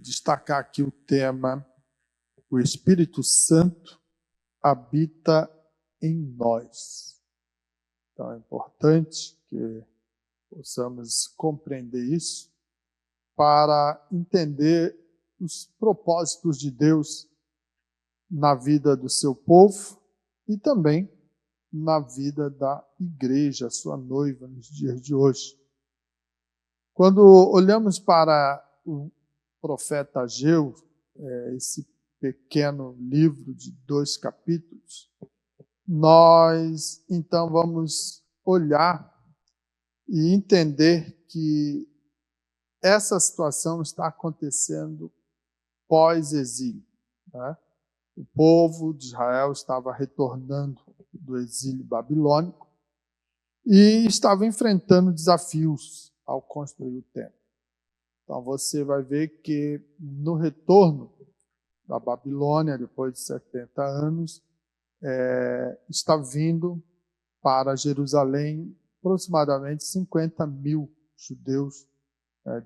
destacar aqui o tema: o Espírito Santo habita em nós. Então é importante que possamos compreender isso para entender os propósitos de Deus na vida do seu povo e também na vida da igreja, sua noiva, nos dias de hoje. Quando olhamos para o profeta Ageu, esse pequeno livro de 2 capítulos, nós então vamos olhar e entender que essa situação está acontecendo pós-exílio, né? O povo de Israel estava retornando do exílio babilônico e estava enfrentando desafios ao construir o templo. Então você vai ver que no retorno da Babilônia, depois de 70 anos, está vindo para Jerusalém aproximadamente 50 mil judeus,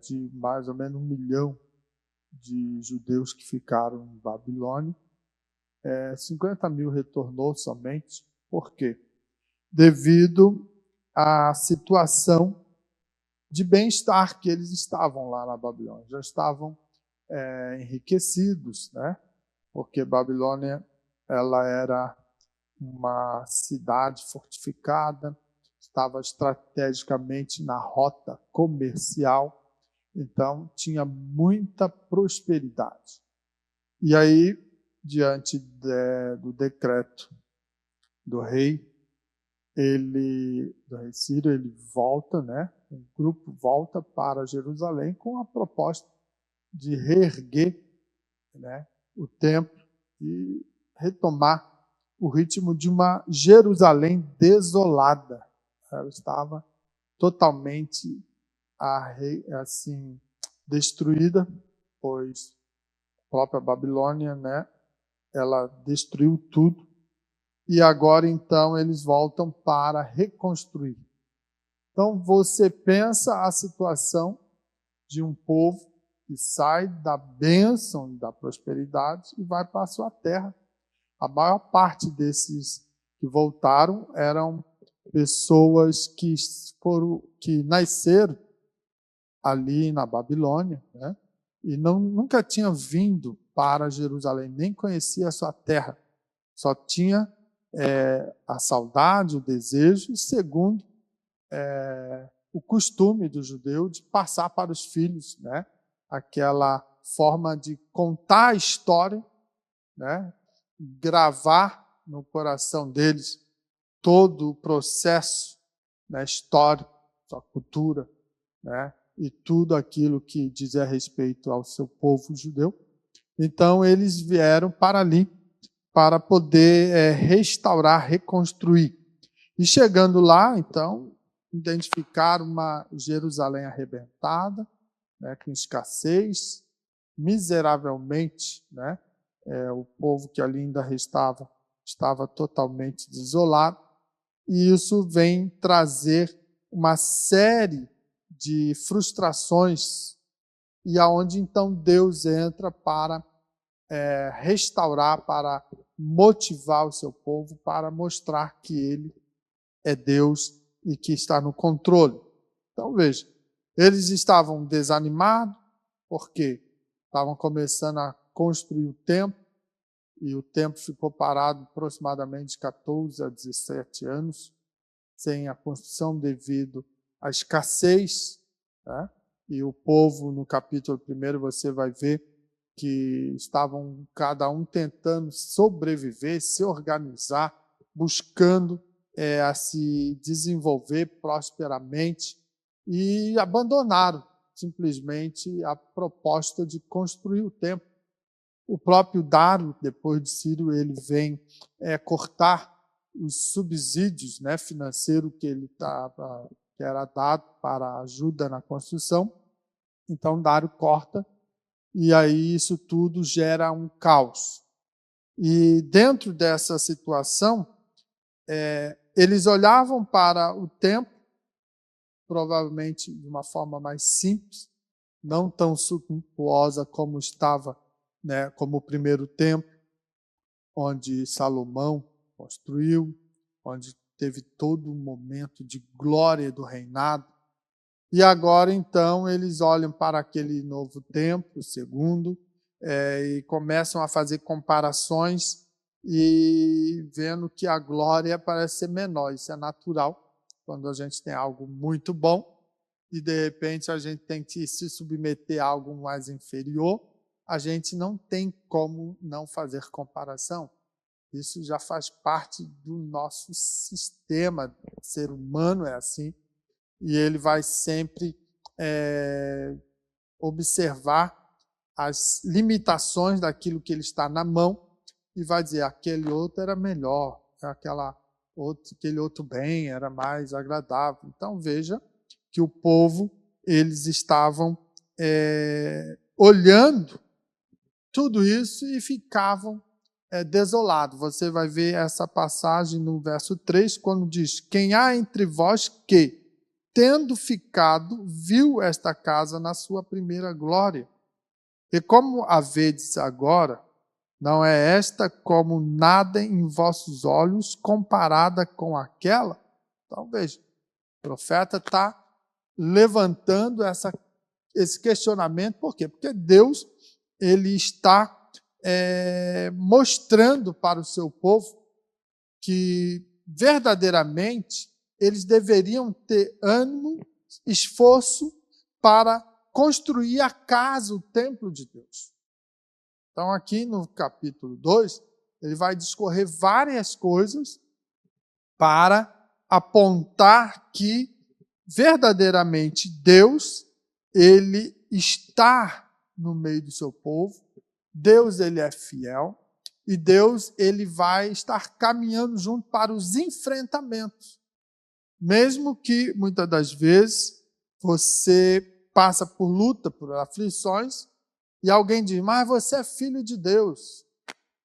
de mais ou menos 1 milhão de judeus que ficaram em Babilônia. 50 mil retornou somente. Por quê? Devido à situação de bem-estar que eles estavam lá na Babilônia. Já estavam enriquecidos, né? Porque Babilônia ela era uma cidade fortificada, estava estrategicamente na rota comercial, então tinha muita prosperidade. E aí, diante do decreto do rei Ciro, ele volta, né? O grupo volta para Jerusalém com a proposta de reerguer, né, o templo e retomar o ritmo de uma Jerusalém desolada. Ela estava totalmente assim destruída, pois a própria Babilônia, né, ela destruiu tudo. E agora, então, eles voltam para reconstruir. Então, você pensa a situação de um povo que sai da bênção e da prosperidade e vai para a sua terra. A maior parte desses que voltaram eram pessoas que nasceram ali na Babilônia, né? E nunca tinham vindo para Jerusalém, nem conhecia a sua terra. Só tinha a saudade, o desejo, e segundo, o costume do judeu de passar para os filhos, né, aquela forma de contar a história, né, gravar no coração deles todo o processo, né, histórico, sua cultura, né, e tudo aquilo que diz a respeito ao seu povo judeu. Então, eles vieram para ali para poder restaurar, reconstruir. E chegando lá, então, identificar uma Jerusalém arrebentada, né, com escassez, miseravelmente, né, o povo que ali ainda restava estava totalmente desolado, e isso vem trazer uma série de frustrações, e aonde então Deus entra para restaurar, para motivar o seu povo, para mostrar que Ele é Deus e que está no controle. Então, veja, eles estavam desanimados, porque estavam começando a construir o templo, e o templo ficou parado aproximadamente 14 a 17 anos, sem a construção devido à escassez, né? E o povo, no capítulo 1, você vai ver que estavam cada um tentando sobreviver, se organizar, buscando a se desenvolver prosperamente, e abandonaram simplesmente a proposta de construir o templo. O próprio Dário, depois de Ciro, ele vem cortar os subsídios, né, financeiros que era dado para ajuda na construção. Então, Dário corta, e aí isso tudo gera um caos. E dentro dessa situação, eles olhavam para o templo, provavelmente de uma forma mais simples, não tão suntuosa como estava, né, como o primeiro templo, onde Salomão construiu, onde teve todo um momento de glória do reinado. E agora, então, eles olham para aquele novo templo, segundo, e começam a fazer comparações e vendo que a glória parece ser menor. Isso é natural, quando a gente tem algo muito bom e, de repente, a gente tem que se submeter a algo mais inferior, a gente não tem como não fazer comparação. Isso já faz parte do nosso sistema. O ser humano é assim, e ele vai sempre observar as limitações daquilo que ele está na mão e vai dizer, aquele outro era melhor, aquele outro bem era mais agradável. Então, veja que o povo, eles estavam olhando tudo isso e ficavam desolados. Você vai ver essa passagem no verso 3, quando diz, quem há entre vós que, tendo ficado, viu esta casa na sua primeira glória. E como a vedes agora, não é esta como nada em vossos olhos comparada com aquela? Então, veja, o profeta está levantando esse questionamento. Por quê? Porque Deus ele está mostrando para o seu povo que verdadeiramente eles deveriam ter ânimo, esforço para construir a casa, o templo de Deus. Então, aqui no capítulo 2, ele vai discorrer várias coisas para apontar que verdadeiramente Deus, ele está no meio do seu povo, Deus ele é fiel, e Deus ele vai estar caminhando junto para os enfrentamentos. Mesmo que, muitas das vezes, você passa por luta, por aflições, e alguém diz, mas você é filho de Deus,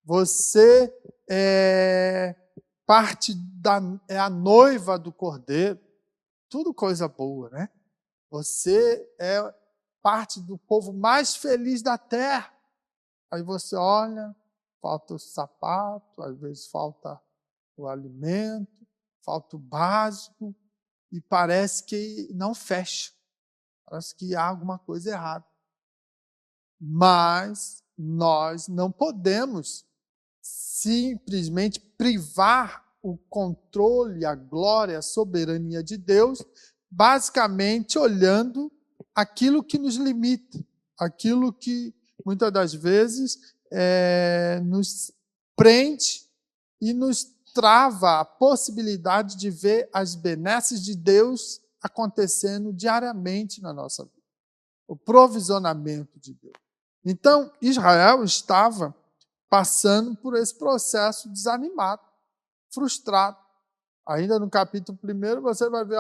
você é a noiva do Cordeiro, tudo coisa boa, né? Você é parte do povo mais feliz da terra. Aí você olha, falta o sapato, às vezes falta o alimento, falta o básico, e parece que não fecha. Parece que há alguma coisa errada. Mas nós não podemos simplesmente privar o controle, a glória, a soberania de Deus, basicamente olhando aquilo que nos limita, aquilo que muitas das vezes nos prende e nos trava a possibilidade de ver as benesses de Deus acontecendo diariamente na nossa vida. O provisionamento de Deus. Então, Israel estava passando por esse processo desanimado, frustrado. Ainda no capítulo 1, você vai ver,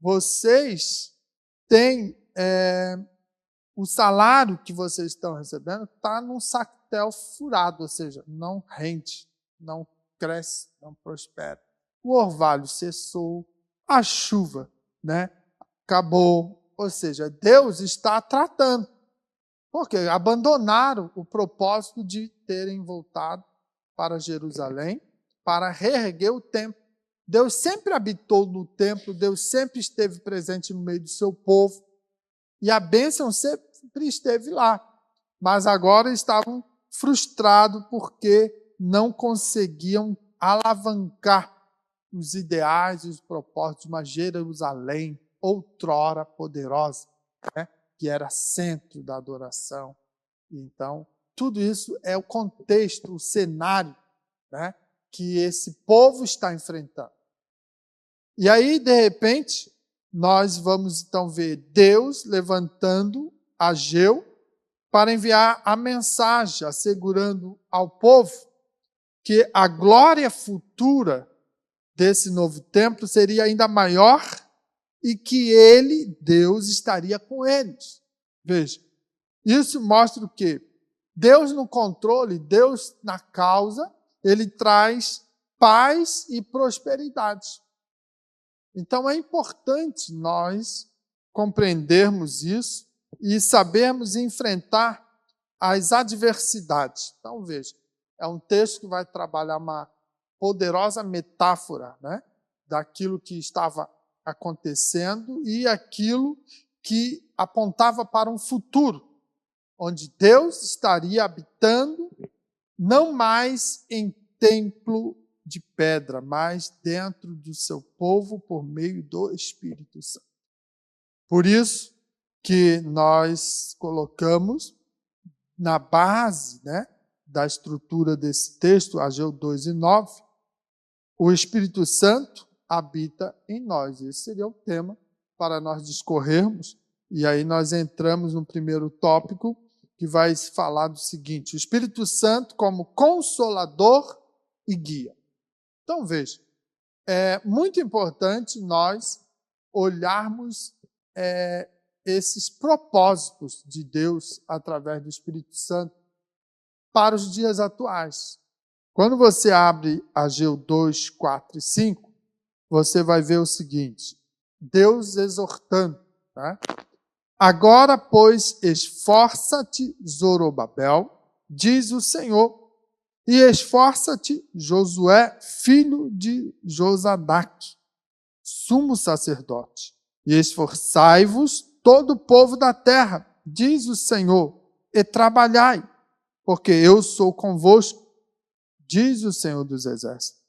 vocês têm o salário que vocês estão recebendo está num sactel furado, ou seja, não rende, não cresce, não prospera. O orvalho cessou, a chuva, acabou. Ou seja, Deus está tratando. Porque abandonaram o propósito de terem voltado para Jerusalém, para reerguer o templo. Deus sempre habitou no templo, Deus sempre esteve presente no meio do seu povo, e a bênção sempre esteve lá. Mas agora estavam frustrados porque não conseguiam alavancar os ideais e os propósitos de uma Jerusalém outrora poderosa, que era centro da adoração. Então, tudo isso é o contexto, o cenário que esse povo está enfrentando. E aí, de repente, nós vamos então ver Deus levantando Ageu para enviar a mensagem, assegurando ao povo que a glória futura desse novo templo seria ainda maior e que ele, Deus, estaria com eles. Veja, isso mostra o quê? Deus no controle, Deus na causa, ele traz paz e prosperidade. Então é importante nós compreendermos isso e sabermos enfrentar as adversidades. Então, veja, é um texto que vai trabalhar uma poderosa metáfora, né, daquilo que estava acontecendo e aquilo que apontava para um futuro, onde Deus estaria habitando, não mais em templo de pedra, mas dentro do seu povo por meio do Espírito Santo. Por isso que nós colocamos na base, né, da estrutura desse texto, Ageu 2:9, o Espírito Santo habita em nós. Esse seria o tema para nós discorrermos. E aí nós entramos no primeiro tópico, que vai falar do seguinte: o Espírito Santo como consolador e guia. Então, veja, é muito importante nós olharmos esses propósitos de Deus através do Espírito Santo para os dias atuais. Quando você abre Ageu 2, 4 e 5, você vai ver o seguinte: Deus exortando, tá? Agora, pois, esforça-te, Zorobabel, diz o Senhor, e esforça-te, Josué, filho de Josadaque, sumo sacerdote, e esforçai-vos todo o povo da terra, diz o Senhor, e trabalhai, porque eu sou convosco, diz o Senhor dos Exércitos,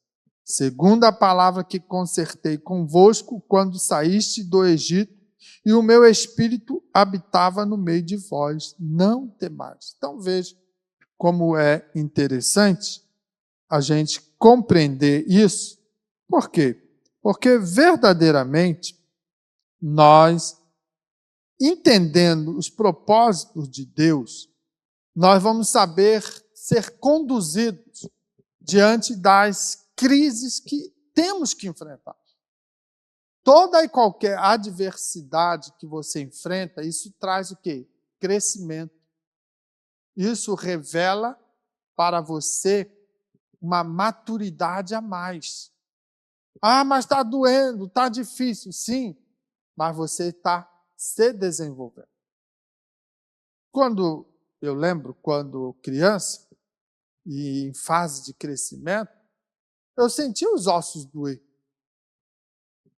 segundo a palavra que concertei convosco quando saíste do Egito, e o meu espírito habitava no meio de vós, não temais. Então veja como é interessante a gente compreender isso. Por quê? Porque verdadeiramente nós, entendendo os propósitos de Deus, nós vamos saber ser conduzidos diante das crises que temos que enfrentar. Toda e qualquer adversidade que você enfrenta, isso traz o quê? Crescimento. Isso revela para você uma maturidade a mais. Ah, mas está doendo, está difícil. Sim, mas você está se desenvolvendo. Eu lembro, quando criança, e em fase de crescimento, eu sentia os ossos doer.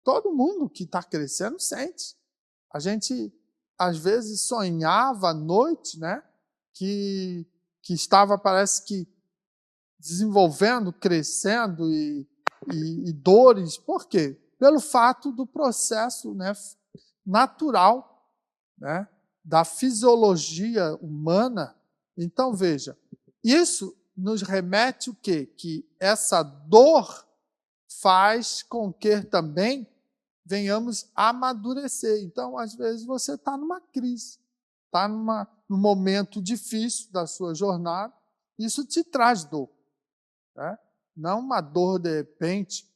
Todo mundo que está crescendo sente. A gente, às vezes, sonhava à noite, né, que estava, parece que, desenvolvendo, crescendo e dores. Por quê? Pelo fato do processo, né, natural, né, da fisiologia humana. Então, veja, isso nos remete o quê? Que essa dor faz com que também venhamos amadurecer. Então, às vezes, você está numa crise, está num momento difícil da sua jornada, isso te traz dor. Né? Não uma dor de repente,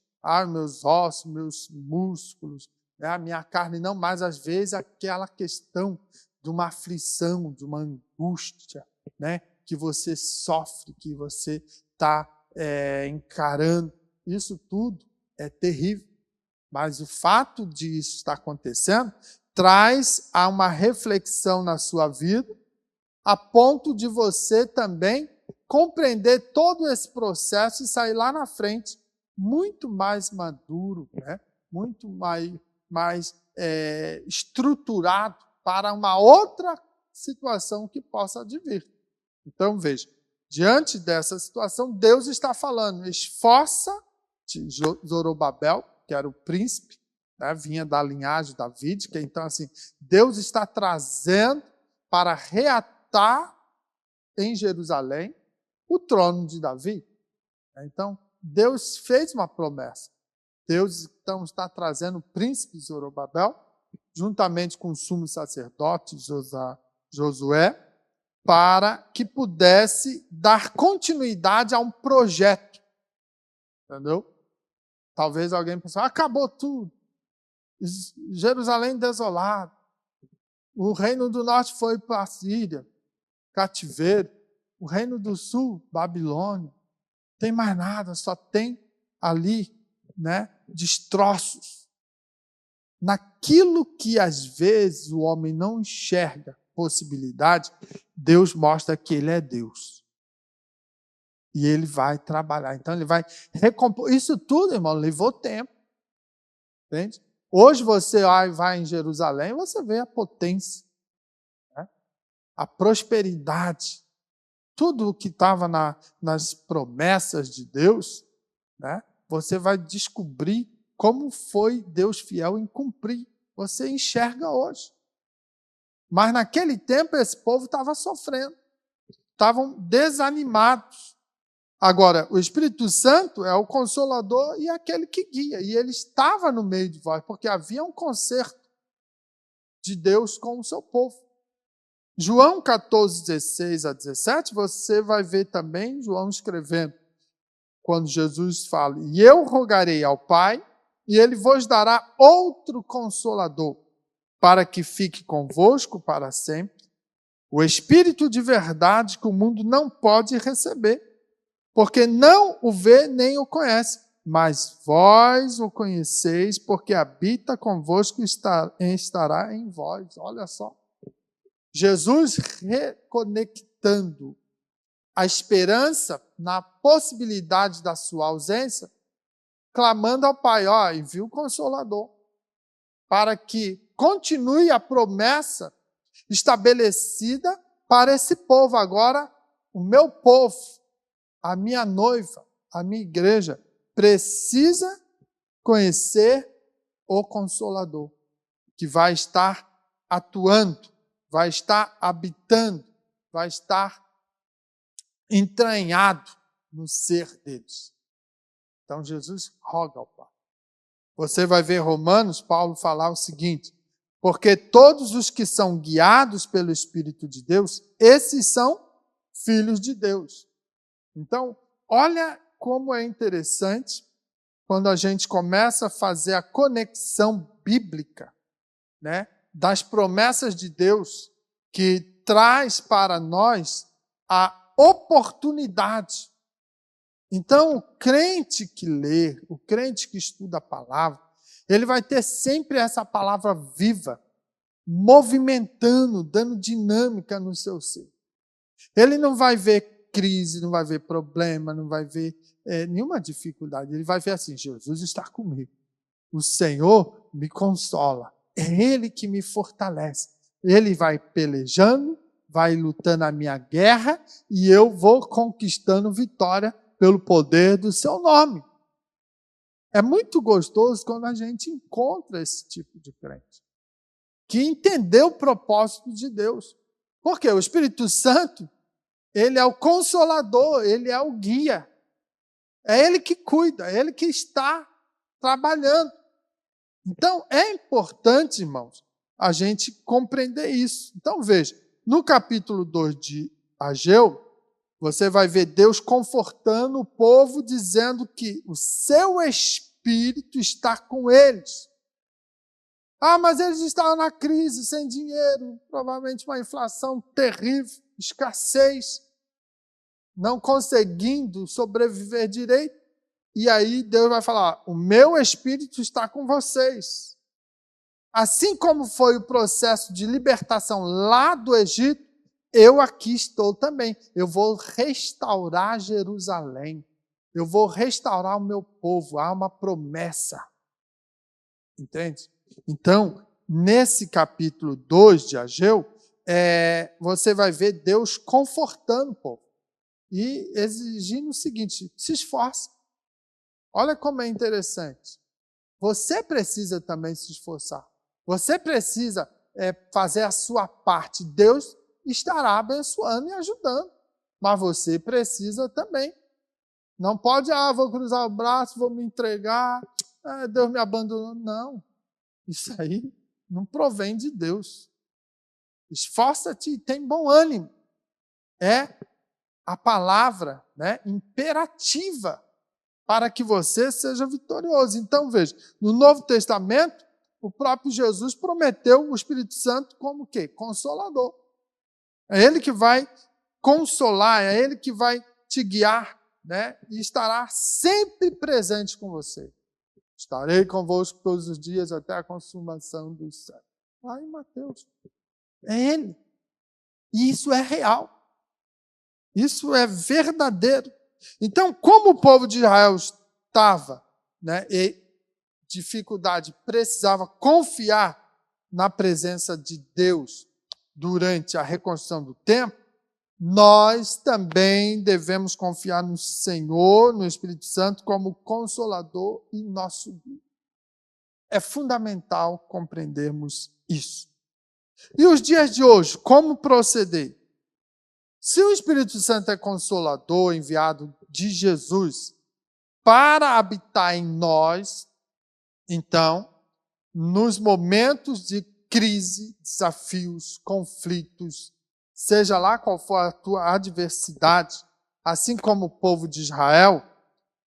meus ossos, meus músculos, né? A minha carne, não, mas às vezes aquela questão de uma aflição, de uma angústia, né? Que você sofre, que você está encarando. Isso tudo é terrível. Mas o fato de isso estar acontecendo traz a uma reflexão na sua vida, a ponto de você também compreender todo esse processo e sair lá na frente muito mais maduro, né? Muito mais estruturado para uma outra situação que possa advir. Então, veja, diante dessa situação, Deus está falando: esforça-te, Zorobabel, que era o príncipe, né, vinha da linhagem davídica. Então, assim, Deus está trazendo para reatar em Jerusalém o trono de Davi. Então, Deus fez uma promessa. Deus, então, está trazendo o príncipe Zorobabel, juntamente com o sumo sacerdote Josué, para que pudesse dar continuidade a um projeto. Entendeu? Talvez alguém pense: acabou tudo. Jerusalém desolado. O reino do norte foi para a Síria, cativeiro. O reino do sul, Babilônia. Não tem mais nada, só tem ali, né, destroços. Naquilo que às vezes o homem não enxerga, possibilidade, Deus mostra que Ele é Deus. E Ele vai trabalhar. Então, Ele vai recompor. Isso tudo, irmão, levou tempo. Entende? Hoje você vai em Jerusalém, você vê a potência, né? A prosperidade. Tudo o que estava nas promessas de Deus, né? Você vai descobrir como foi Deus fiel em cumprir. Você enxerga hoje. Mas naquele tempo esse povo estava sofrendo. Estavam desanimados. Agora, o Espírito Santo é o Consolador e aquele que guia. E ele estava no meio de vós, porque havia um concerto de Deus com o seu povo. João 14, 16 a 17, você vai ver também João escrevendo, quando Jesus fala, e eu rogarei ao Pai, e ele vos dará outro Consolador, para que fique convosco para sempre, o Espírito de verdade que o mundo não pode receber, porque não o vê nem o conhece, mas vós o conheceis, porque habita convosco e estará em vós. Olha só. Jesus reconectando a esperança na possibilidade da sua ausência, clamando ao Pai, envia o Consolador, para que continue a promessa estabelecida para esse povo. Agora, o meu povo, a minha noiva, a minha igreja, precisa conhecer o Consolador, que vai estar atuando, vai estar habitando, vai estar entranhado no ser deles. Então, Jesus roga ao Pai. Você vai ver Romanos, Paulo falar o seguinte, porque todos os que são guiados pelo Espírito de Deus, esses são filhos de Deus. Então, olha como é interessante quando a gente começa a fazer a conexão bíblica, né, das promessas de Deus, que traz para nós a oportunidade. Então, o crente que lê, o crente que estuda a palavra, ele vai ter sempre essa palavra viva, movimentando, dando dinâmica no seu ser. Ele não vai ver crise, não vai ver problema, não vai ver nenhuma dificuldade. Ele vai ver assim, Jesus está comigo. O Senhor me consola. É Ele que me fortalece. Ele vai pelejando, vai lutando a minha guerra e eu vou conquistando vitória pelo poder do seu nome. É muito gostoso quando a gente encontra esse tipo de crente, que entendeu o propósito de Deus. Porque o Espírito Santo, ele é o consolador, ele é o guia. É ele que cuida, é ele que está trabalhando. Então, é importante, irmãos, a gente compreender isso. Então, veja, no capítulo 2 de Ageu, você vai ver Deus confortando o povo, dizendo que o seu Espírito está com eles. Mas eles estavam na crise, sem dinheiro, provavelmente uma inflação terrível, escassez, não conseguindo sobreviver direito. E aí Deus vai falar, o meu Espírito está com vocês. Assim como foi o processo de libertação lá do Egito, eu aqui estou também. Eu vou restaurar Jerusalém. Eu vou restaurar o meu povo. Há uma promessa. Entende? Então, nesse capítulo 2 de Ageu, você vai ver Deus confortando o povo e exigindo o seguinte, se esforce. Olha como é interessante. Você precisa também se esforçar. Você precisa fazer a sua parte. Deus estará abençoando e ajudando. Mas você precisa também. Não pode, vou cruzar o braço, vou me entregar, Deus me abandonou. Não. Isso aí não provém de Deus. Esforça-te e tem bom ânimo. É a palavra, né, imperativa para que você seja vitorioso. Então, veja, no Novo Testamento, o próprio Jesus prometeu o Espírito Santo como o quê? Consolador. É Ele que vai consolar, é Ele que vai te guiar, né? E estará sempre presente com você. Estarei convosco todos os dias até a consumação dos séculos. Lá em Mateus. É Ele. E isso é real. Isso é verdadeiro. Então, como o povo de Israel estava, e dificuldade, precisava confiar na presença de Deus durante a reconstrução do templo, nós também devemos confiar no Senhor, no Espírito Santo, como Consolador e nosso guia. É fundamental compreendermos isso. E os dias de hoje, como proceder? Se o Espírito Santo é Consolador, enviado de Jesus para habitar em nós, então, nos momentos de crise, desafios, conflitos, seja lá qual for a tua adversidade, assim como o povo de Israel,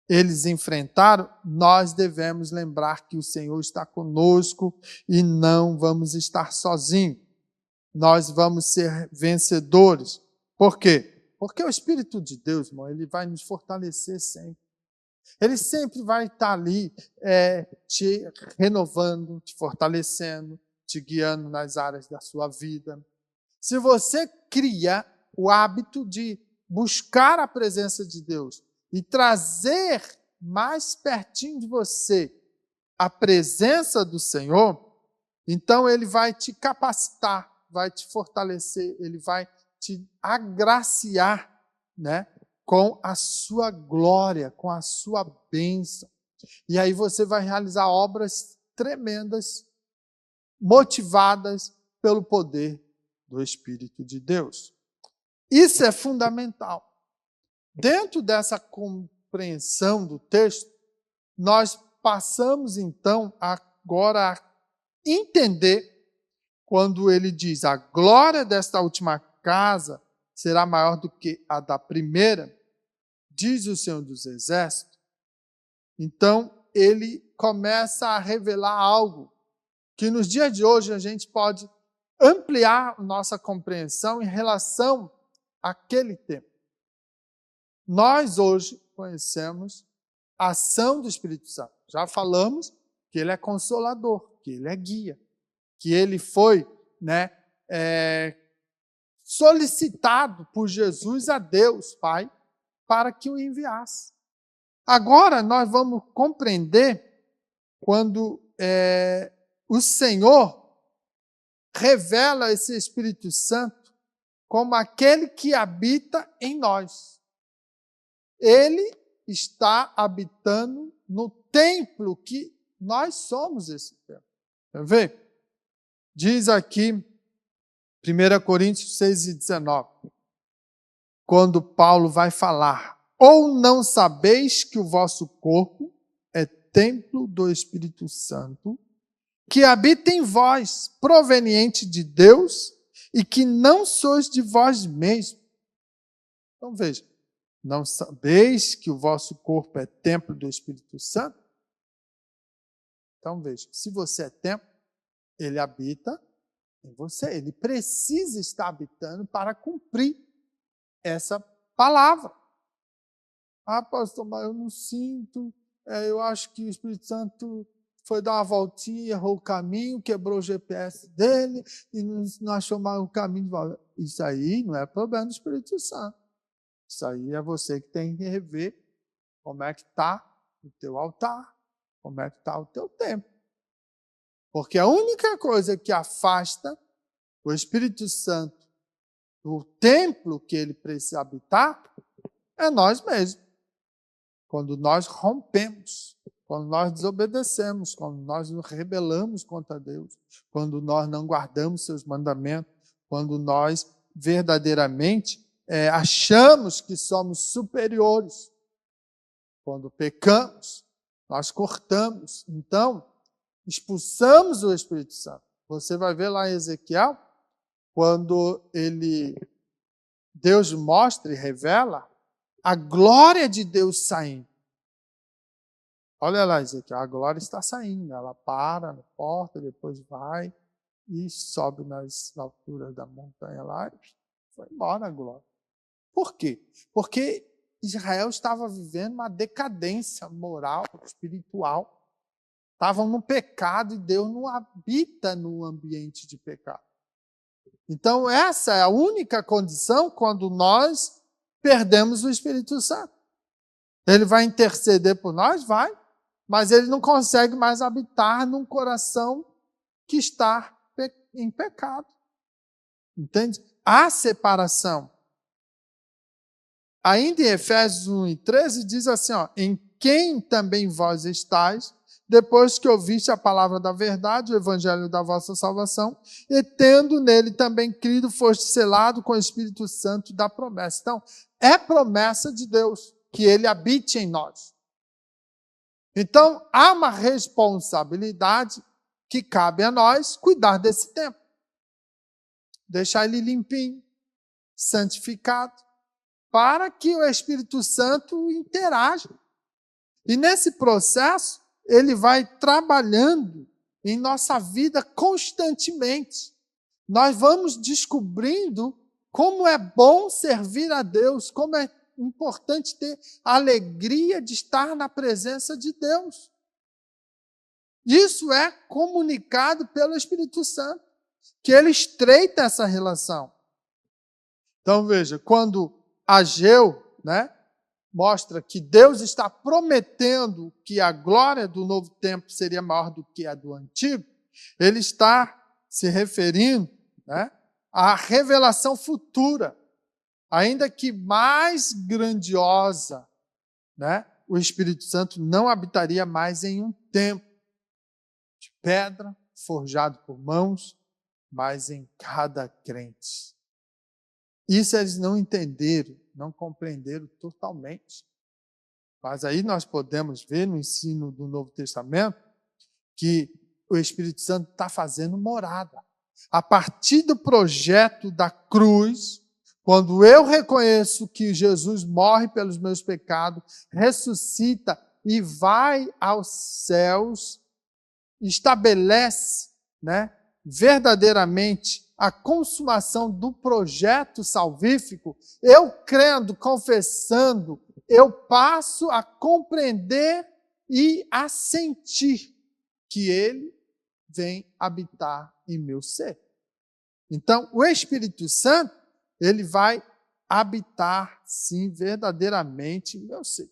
eles enfrentaram, nós devemos lembrar que o Senhor está conosco e não vamos estar sozinhos. Nós vamos ser vencedores. Por quê? Porque o Espírito de Deus, irmão, ele vai nos fortalecer sempre. Ele sempre vai estar ali te renovando, te fortalecendo, te guiando nas áreas da sua vida. Se você cria o hábito de buscar a presença de Deus e trazer mais pertinho de você a presença do Senhor, então ele vai te capacitar, vai te fortalecer, ele vai te agraciar, com a sua glória, com a sua bênção. E aí você vai realizar obras tremendas, motivadas pelo poder do Espírito de Deus. Isso é fundamental. Dentro dessa compreensão do texto, nós passamos então agora a entender quando ele diz: a glória desta última casa será maior do que a da primeira, diz o Senhor dos Exércitos. Então, ele começa a revelar algo que nos dias de hoje a gente pode ampliar nossa compreensão em relação àquele tempo. Nós hoje conhecemos a ação do Espírito Santo. Já falamos que ele é consolador, que ele é guia, que ele foi solicitado por Jesus a Deus, Pai, para que o enviasse. Agora nós vamos compreender quando o Senhor revela esse Espírito Santo como aquele que habita em nós. Ele está habitando no templo que nós somos esse templo. Quer ver? Diz aqui, 1 Coríntios 6:19, quando Paulo vai falar: ou não sabeis que o vosso corpo é templo do Espírito Santo, que habita em vós, proveniente de Deus, e que não sois de vós mesmos. Então veja, não sabeis que o vosso corpo é templo do Espírito Santo? Então veja, se você é templo, ele habita em você. Ele precisa estar habitando para cumprir essa palavra. Ah, pastor, mas eu não sinto, eu acho que o Espírito Santo foi dar uma voltinha, errou o caminho, quebrou o GPS dele e não achou mais o caminho de volta. Isso aí não é problema do Espírito Santo. Isso aí é você que tem que rever como é que está o teu altar, como é que está o teu templo. Porque a única coisa que afasta o Espírito Santo do templo que ele precisa habitar é nós mesmos. Quando nós rompemos, quando nós desobedecemos, quando nós nos rebelamos contra Deus, quando nós não guardamos seus mandamentos, quando nós verdadeiramente achamos que somos superiores. Quando pecamos, nós cortamos. Então, expulsamos o Espírito Santo. Você vai ver lá em Ezequiel, quando Deus mostra e revela a glória de Deus saindo. Olha lá, Ezequiel, a glória está saindo. Ela para na porta, depois vai e sobe nas alturas da montanha lá e foi embora a glória. Por quê? Porque Israel estava vivendo uma decadência moral, espiritual. Estavam no pecado e Deus não habita no ambiente de pecado. Então, essa é a única condição quando nós perdemos o Espírito Santo. Ele vai interceder por nós? Vai, mas ele não consegue mais habitar num coração que está em pecado. Entende? Há separação. Ainda em Efésios 1:13 diz assim, em quem também vós estáis, depois que ouviste a palavra da verdade, o evangelho da vossa salvação, e tendo nele também crido, foste selado com o Espírito Santo da promessa. Então, é promessa de Deus que ele habite em nós. Então, há uma responsabilidade que cabe a nós cuidar desse templo. Deixar ele limpinho, santificado, para que o Espírito Santo interaja. E nesse processo, ele vai trabalhando em nossa vida constantemente. Nós vamos descobrindo como é bom servir a Deus, como é importante ter a alegria de estar na presença de Deus. Isso é comunicado pelo Espírito Santo, que ele estreita essa relação. Então veja, quando Ageu, mostra que Deus está prometendo que a glória do novo templo seria maior do que a do antigo, ele está se referindo à revelação futura, ainda que mais grandiosa, o Espírito Santo não habitaria mais em um templo de pedra, forjado por mãos, mas em cada crente. Isso eles não entenderam, não compreenderam totalmente. Mas aí nós podemos ver no ensino do Novo Testamento que o Espírito Santo está fazendo morada. A partir do projeto da cruz, quando eu reconheço que Jesus morre pelos meus pecados, ressuscita e vai aos céus, estabelece, verdadeiramente a consumação do projeto salvífico, eu crendo, confessando, eu passo a compreender e a sentir que ele vem habitar em meu ser. Então, o Espírito Santo, ele vai habitar, sim, verdadeiramente em meu ser.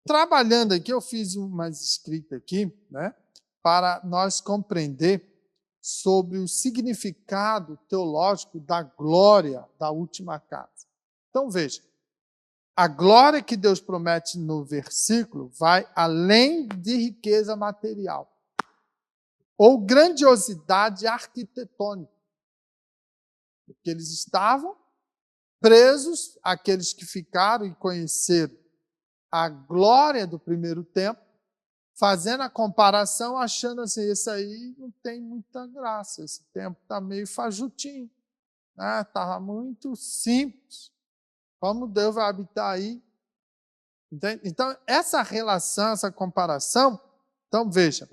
Trabalhando aqui, eu fiz uma escrita aqui, para nós compreender sobre o significado teológico da glória da última casa. Então, veja, a glória que Deus promete no versículo vai além de riqueza material ou grandiosidade arquitetônica, porque eles estavam presos, aqueles que ficaram e conheceram a glória do primeiro templo, fazendo a comparação, achando assim, esse aí não tem muita graça, esse templo está meio fajutinho, está muito simples. Como Deus vai habitar aí? Entende? Então, essa relação, essa comparação, então veja,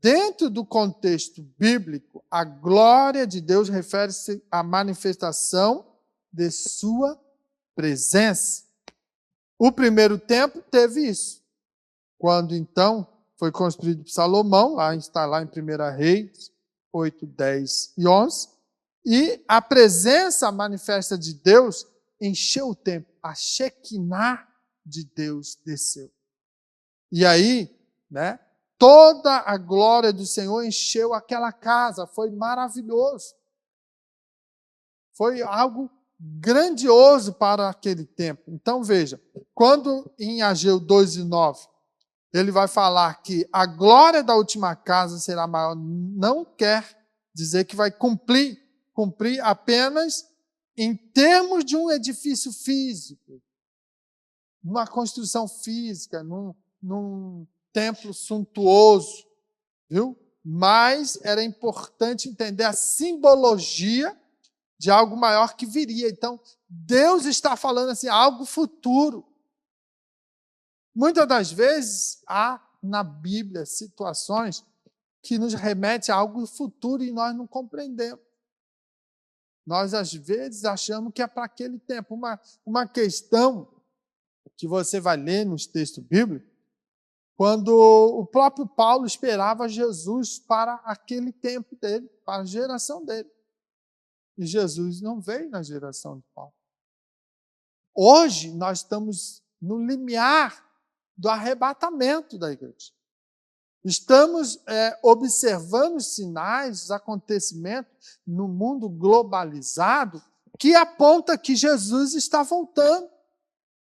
dentro do contexto bíblico, a glória de Deus refere-se à manifestação de sua presença. O primeiro templo teve isso. Quando então foi construído por Salomão, está lá em 1 Reis 8, 10 e 11, e a presença manifesta de Deus encheu o templo, a Shekinah de Deus desceu. E aí, toda a glória do Senhor encheu aquela casa, foi maravilhoso. Foi algo grandioso para aquele tempo. Então veja, quando em Ageu 2:9, ele vai falar que a glória da última casa será maior, não quer dizer que vai cumprir apenas em termos de um edifício físico, numa construção física, num templo suntuoso, viu? Mas era importante entender a simbologia de algo maior que viria. Então, Deus está falando assim, algo futuro. Muitas das vezes, há na Bíblia situações que nos remetem a algo futuro e nós não compreendemos. Nós, às vezes, achamos que é para aquele tempo. Uma questão que você vai ler nos textos bíblicos, quando o próprio Paulo esperava Jesus para aquele tempo dele, para a geração dele. E Jesus não veio na geração de Paulo. Hoje, nós estamos no limiar do arrebatamento da igreja. Estamos observando os sinais, os acontecimentos no mundo globalizado que aponta que Jesus está voltando.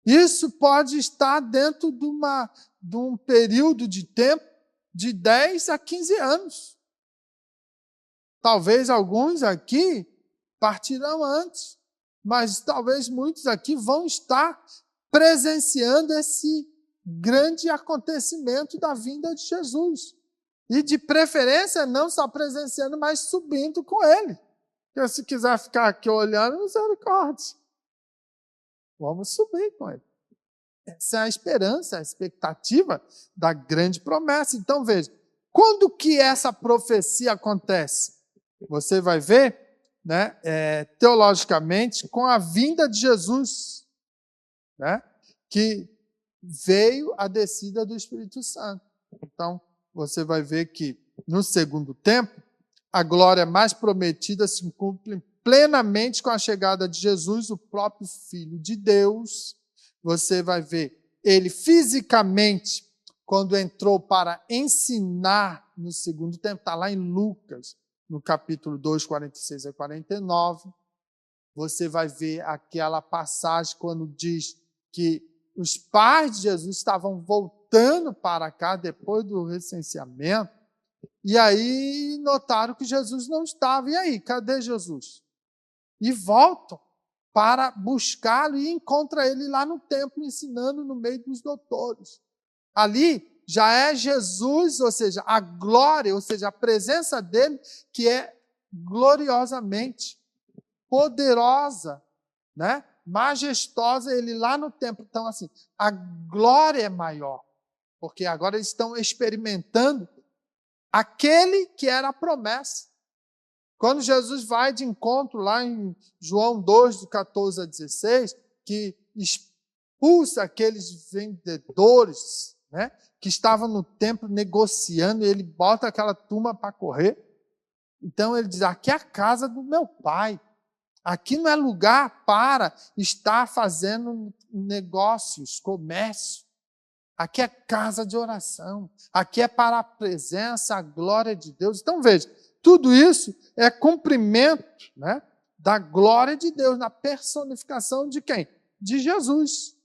Isso pode estar dentro de um período de tempo de 10 a 15 anos. Talvez alguns aqui partirão antes, mas talvez muitos aqui vão estar presenciando esse grande acontecimento da vinda de Jesus. E, de preferência, não só presenciando, mas subindo com ele. Porque se quiser ficar aqui olhando, misericórdia. Vamos subir com ele. Essa é a esperança, a expectativa da grande promessa. Então, veja, quando que essa profecia acontece? Você vai ver, né, teologicamente, com a vinda de Jesus, né, que veio a descida do Espírito Santo. Então, você vai ver que, no segundo tempo, a glória mais prometida se cumpre plenamente com a chegada de Jesus, o próprio Filho de Deus. Você vai ver ele fisicamente, quando entrou para ensinar no segundo tempo, está lá em Lucas, no capítulo 2, 46 a 49. Você vai ver aquela passagem quando diz que os pais de Jesus estavam voltando para cá depois do recenseamento, e aí notaram que Jesus não estava. E aí, cadê Jesus? E voltam para buscá-lo e encontram ele lá no templo, ensinando no meio dos doutores. Ali já é Jesus, ou seja, a glória, ou seja, a presença dele, que é gloriosamente poderosa, né? Majestosa, ele lá no templo. Então, assim, a glória é maior, porque agora eles estão experimentando aquele que era a promessa. Quando Jesus vai de encontro lá em João 2, do 14 a 16, que expulsa aqueles vendedores, né, que estavam no templo negociando, e ele bota aquela turma para correr. Então ele diz, aqui é a casa do meu pai. Aqui não é lugar para estar fazendo negócios, comércio. Aqui é casa de oração. Aqui é para a presença, a glória de Deus. Então veja, tudo isso é cumprimento, né, da glória de Deus, na personificação de quem? De Jesus.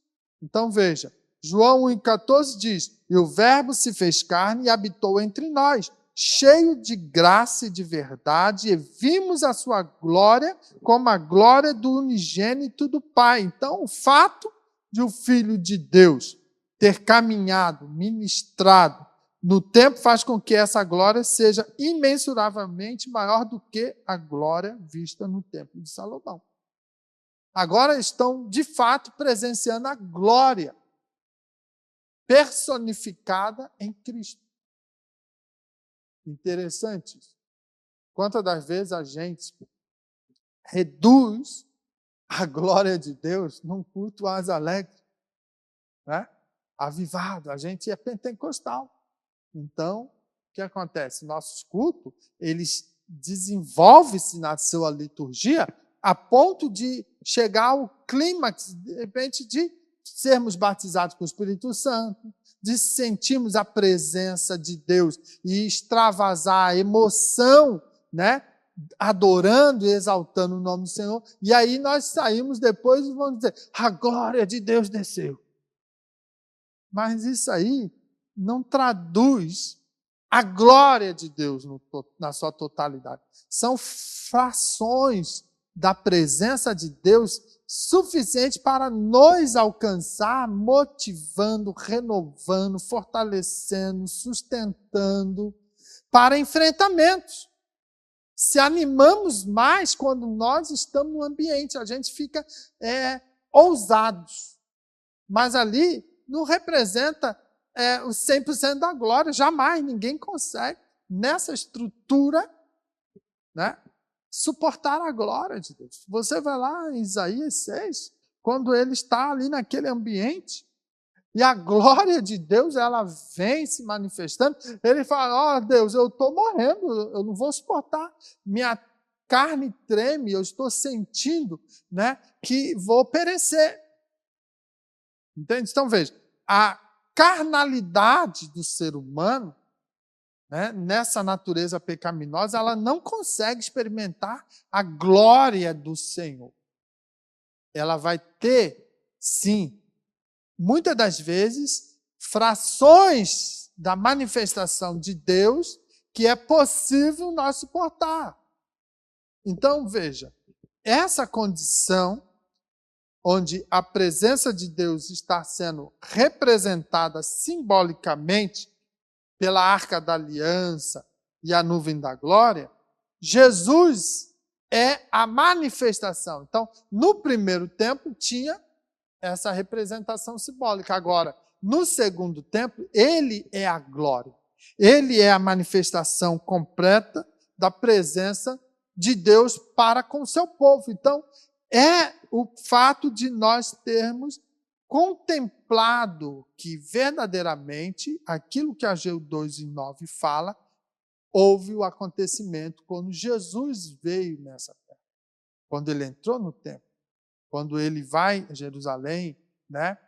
Então veja, João 1,14 diz, e o Verbo se fez carne e habitou entre nós, cheio de graça e de verdade, e vimos a sua glória como a glória do unigênito do Pai. Então, o fato de o Filho de Deus ter caminhado, ministrado no tempo, faz com que essa glória seja imensuravelmente maior do que a glória vista no templo de Salomão. Agora estão, de fato, presenciando a glória personificada em Cristo. Interessante isso. Quantas das vezes a gente reduz a glória de Deus num culto às alegres, né? Avivado, a gente é pentecostal. Então, o que acontece? Nossos cultos, eles desenvolvem-se na sua liturgia a ponto de chegar ao clímax, de repente, de sermos batizados com o Espírito Santo, de sentirmos a presença de Deus e extravasar a emoção, né? Adorando e exaltando o nome do Senhor. E aí nós saímos depois e vamos dizer, a glória de Deus desceu. Mas isso aí não traduz a glória de Deus na sua totalidade. São frações da presença de Deus suficiente para nos alcançar, motivando, renovando, fortalecendo, sustentando para enfrentamentos. Se animamos mais quando nós estamos no ambiente, a gente fica ousados. Mas ali não representa os 100% da glória, jamais, ninguém consegue, nessa estrutura, né, suportar a glória de Deus. Você vai lá em Isaías 6, quando ele está ali naquele ambiente, e a glória de Deus, ela vem se manifestando, ele fala, ó Deus, eu estou morrendo, eu não vou suportar, minha carne treme, eu estou sentindo, né, que vou perecer. Entende? Então, veja, a carnalidade do ser humano, né, nessa natureza pecaminosa, ela não consegue experimentar a glória do Senhor. Ela vai ter, sim, muitas das vezes, frações da manifestação de Deus que é possível nós suportar. Então, veja, essa condição onde a presença de Deus está sendo representada simbolicamente pela Arca da Aliança e a nuvem da glória, Jesus é a manifestação. Então, no primeiro tempo tinha essa representação simbólica. Agora, no segundo tempo, ele é a glória. Ele é a manifestação completa da presença de Deus para com o seu povo. Então, é o fato de nós termos contemplado que verdadeiramente aquilo que Ageu 2:9 fala, houve o acontecimento quando Jesus veio nessa terra. Quando ele entrou no templo, quando ele vai a Jerusalém, né,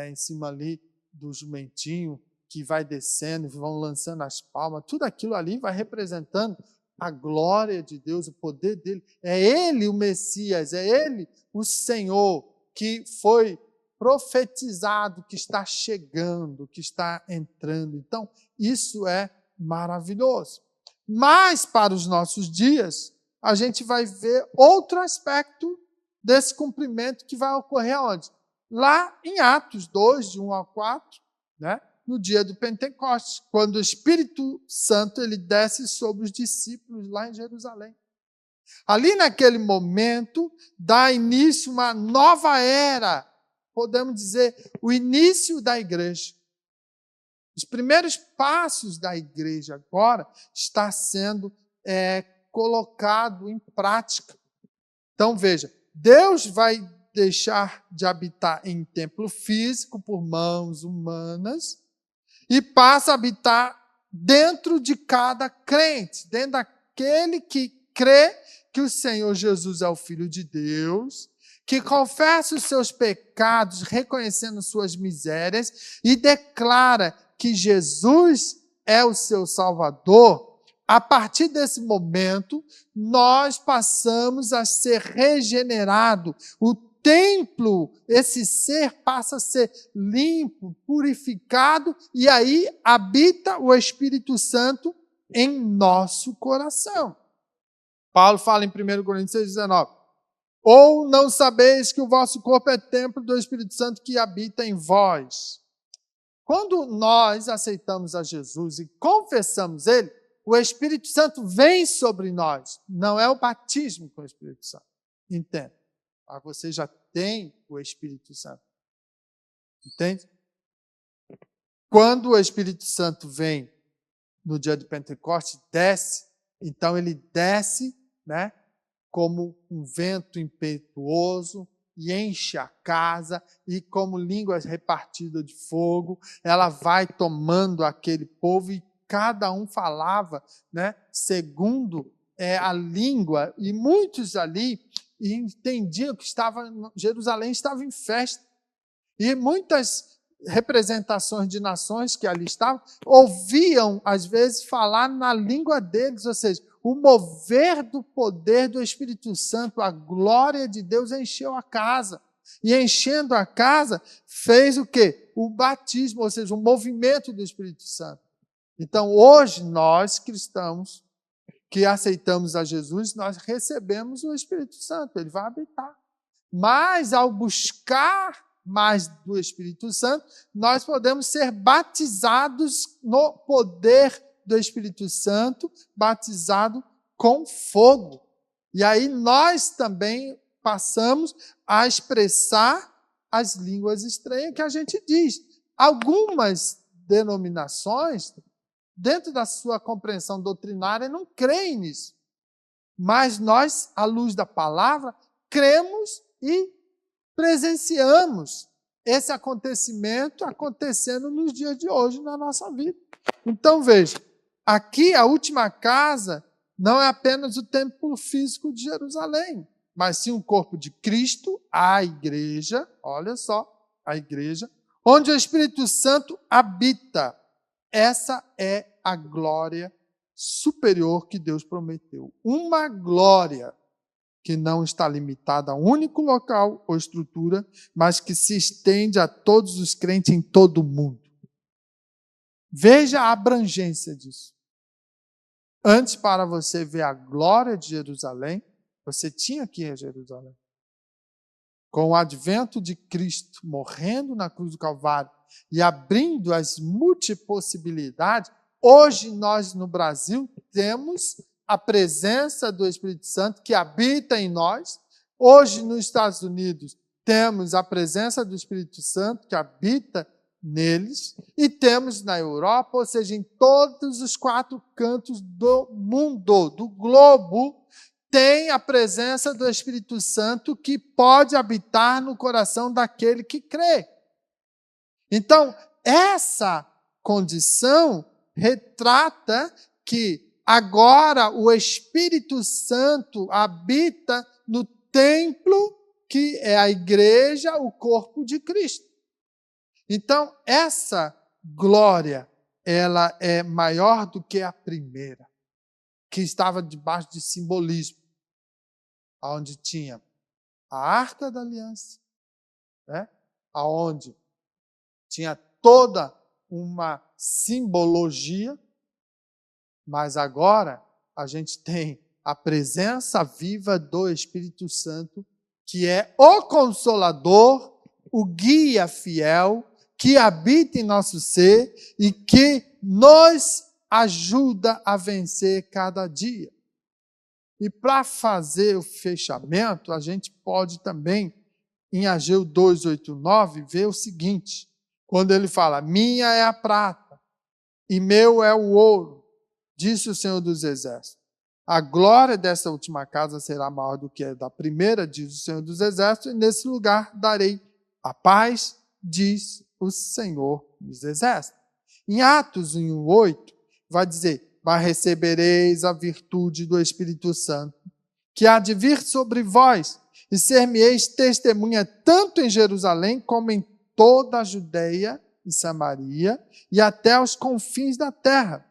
em cima ali do jumentinho, que vai descendo, vão lançando as palmas, tudo aquilo ali vai representando a glória de Deus, o poder dele. É ele o Messias, é ele o Senhor que foi profetizado, que está chegando, que está entrando. Então, isso é maravilhoso. Mas, para os nossos dias, a gente vai ver outro aspecto desse cumprimento que vai ocorrer aonde? Lá em Atos 2, de 1 a 4, né? No dia do Pentecostes, quando o Espírito Santo ele desce sobre os discípulos lá em Jerusalém. Ali naquele momento, dá início uma nova era, podemos dizer, o início da igreja. Os primeiros passos da igreja agora está sendo colocado em prática. Então, veja, Deus vai deixar de habitar em templo físico por mãos humanas e passa a habitar dentro de cada crente, dentro daquele que crê que o Senhor Jesus é o Filho de Deus, que confessa os seus pecados, reconhecendo suas misérias e declara que Jesus é o seu Salvador. A partir desse momento, nós passamos a ser regenerado. O templo, esse ser passa a ser limpo, purificado, e aí habita o Espírito Santo em nosso coração. Paulo fala em 1 Coríntios 6,19. Ou não sabeis que o vosso corpo é templo do Espírito Santo que habita em vós. Quando nós aceitamos a Jesus e confessamos Ele, o Espírito Santo vem sobre nós. Não é o batismo com o Espírito Santo. Entende? Você já tem o Espírito Santo. Entende? Quando o Espírito Santo vem no dia do Pentecostes, desce, então ele desce, né, como um vento impetuoso e enche a casa, e como línguas repartidas de fogo, ela vai tomando aquele povo e cada um falava, né, segundo a língua, e muitos ali entendiam que Jerusalém estava em festa. E muitas representações de nações que ali estavam ouviam, às vezes, falar na língua deles, ou seja, o mover do poder do Espírito Santo, a glória de Deus encheu a casa. E enchendo a casa, fez o quê? O batismo, ou seja, o movimento do Espírito Santo. Então, hoje, nós, cristãos, que aceitamos a Jesus, nós recebemos o Espírito Santo, ele vai habitar. Mas, ao buscar mais do Espírito Santo, nós podemos ser batizados no poder do Espírito Santo, batizado com fogo. E aí nós também passamos a expressar as línguas estranhas que a gente diz. Algumas denominações, dentro da sua compreensão doutrinária, não creem nisso. Mas nós, à luz da palavra, cremos e presenciamos esse acontecimento acontecendo nos dias de hoje na nossa vida. Então, veja, aqui a última casa não é apenas o templo físico de Jerusalém, mas sim o corpo de Cristo, a igreja, olha só, a igreja, onde o Espírito Santo habita. Essa é a glória superior que Deus prometeu. Uma glória que não está limitada a um único local ou estrutura, mas que se estende a todos os crentes em todo o mundo. Veja a abrangência disso. Antes, para você ver a glória de Jerusalém, você tinha que ir a Jerusalém. Com o advento de Cristo, morrendo na cruz do Calvário e abrindo as multipossibilidades, hoje nós no Brasil temos a presença do Espírito Santo que habita em nós. Hoje nos Estados Unidos temos a presença do Espírito Santo que habita neles, e temos na Europa, ou seja, em todos os 4 cantos do mundo, do globo, tem a presença do Espírito Santo que pode habitar no coração daquele que crê. Então, essa condição retrata que agora o Espírito Santo habita no templo que é a igreja, o corpo de Cristo. Então, essa glória, ela é maior do que a primeira, que estava debaixo de simbolismo, onde tinha a Arca da Aliança, né? Onde tinha toda uma simbologia, mas agora a gente tem a presença viva do Espírito Santo, que é o Consolador, o guia fiel, que habita em nosso ser e que nos ajuda a vencer cada dia. E para fazer o fechamento, a gente pode também, em Ageu 2:8-9, ver o seguinte, quando ele fala, minha é a prata e meu é o ouro, disse o Senhor dos Exércitos. A glória dessa última casa será maior do que a da primeira, diz o Senhor dos Exércitos, e nesse lugar darei a paz, diz o Senhor dos Exércitos. Em Atos 1:8, vai dizer, mas recebereis a virtude do Espírito Santo, que há de vir sobre vós, e ser-me-eis testemunha tanto em Jerusalém como em toda a Judeia e Samaria, e até os confins da terra.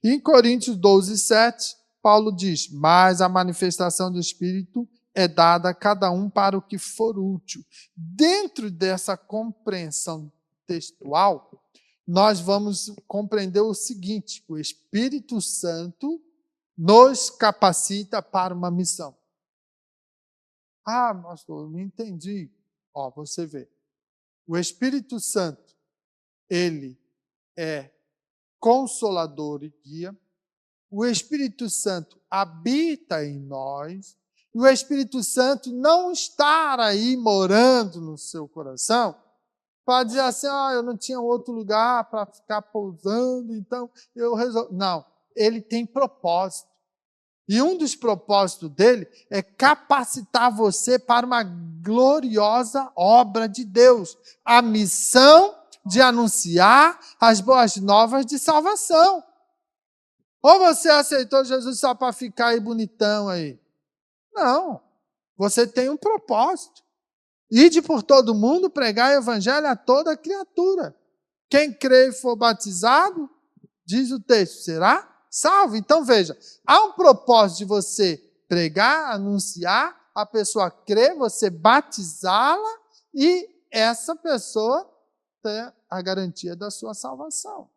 E em Coríntios 12:7, Paulo diz, mas a manifestação do Espírito é dada a cada um para o que for útil. Dentro dessa compreensão textual, nós vamos compreender o seguinte, o Espírito Santo nos capacita para uma missão. Ah, pastor, eu não entendi. Ó, você vê. O Espírito Santo, ele é consolador e guia. O Espírito Santo habita em nós. E o Espírito Santo não está aí morando no seu coração para dizer assim, eu não tinha outro lugar para ficar pousando, então eu resolvi. Não, ele tem propósito. E um dos propósitos dele é capacitar você para uma gloriosa obra de Deus. A missão de anunciar as boas novas de salvação. Ou você aceitou Jesus só para ficar aí bonitão aí? Não. Você tem um propósito. Ide por todo mundo, pregar o evangelho a toda criatura. Quem crê e for batizado, diz o texto, será salvo. Então veja, há um propósito de você pregar, anunciar, a pessoa crer, você batizá-la e essa pessoa ter a garantia da sua salvação.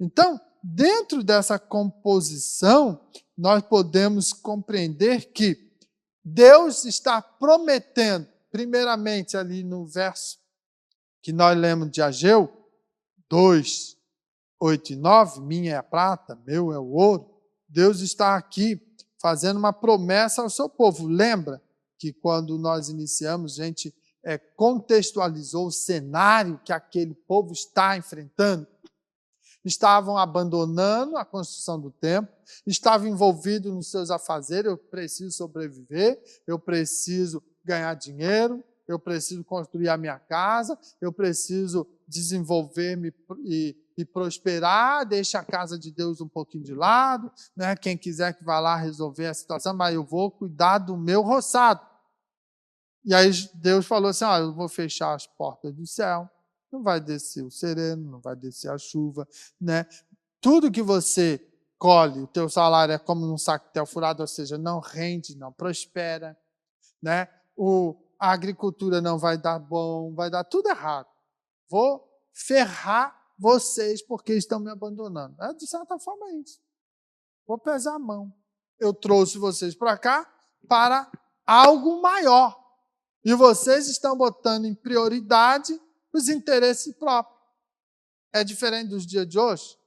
Então, dentro dessa composição, nós podemos compreender que Deus está prometendo, primeiramente ali no verso que nós lemos de Ageu 2:8-9, minha é a prata, meu é o ouro. Deus está aqui fazendo uma promessa ao seu povo. Lembra que quando nós iniciamos, a gente contextualizou o cenário que aquele povo está enfrentando? Estavam abandonando a construção do templo, estavam envolvidos nos seus afazeres, eu preciso sobreviver, eu preciso ganhar dinheiro, eu preciso construir a minha casa, eu preciso desenvolver-me e e prosperar, deixa a casa de Deus um pouquinho de lado, né? Quem quiser que vá lá resolver a situação, mas eu vou cuidar do meu roçado. E aí Deus falou assim, eu vou fechar as portas do céu, não vai descer o sereno, não vai descer a chuva, né? Tudo que você colhe, o teu salário é como num saquetel furado, ou seja, não rende, não prospera, né? A agricultura não vai dar bom, vai dar tudo errado. Vou ferrar vocês porque estão me abandonando. De certa forma é isso. Vou pesar a mão. Eu trouxe vocês para cá para algo maior. E vocês estão botando em prioridade os interesses próprios. É diferente dos dias de hoje?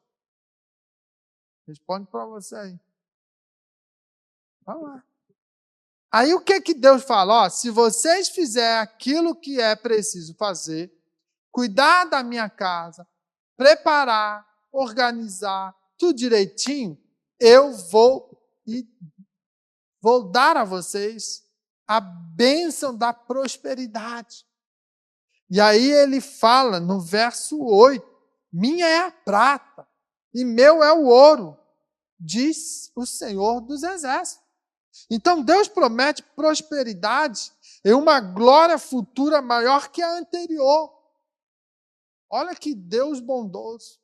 Responde para você aí. Vamos lá. Aí o que Deus fala? Se vocês fizerem aquilo que é preciso fazer, cuidar da minha casa, preparar, organizar, tudo direitinho, eu vou dar a vocês a bênção da prosperidade. E aí ele fala no verso 8, minha é a prata e meu é o ouro, diz o Senhor dos Exércitos. Então Deus promete prosperidade e uma glória futura maior que a anterior. Olha que Deus bondoso.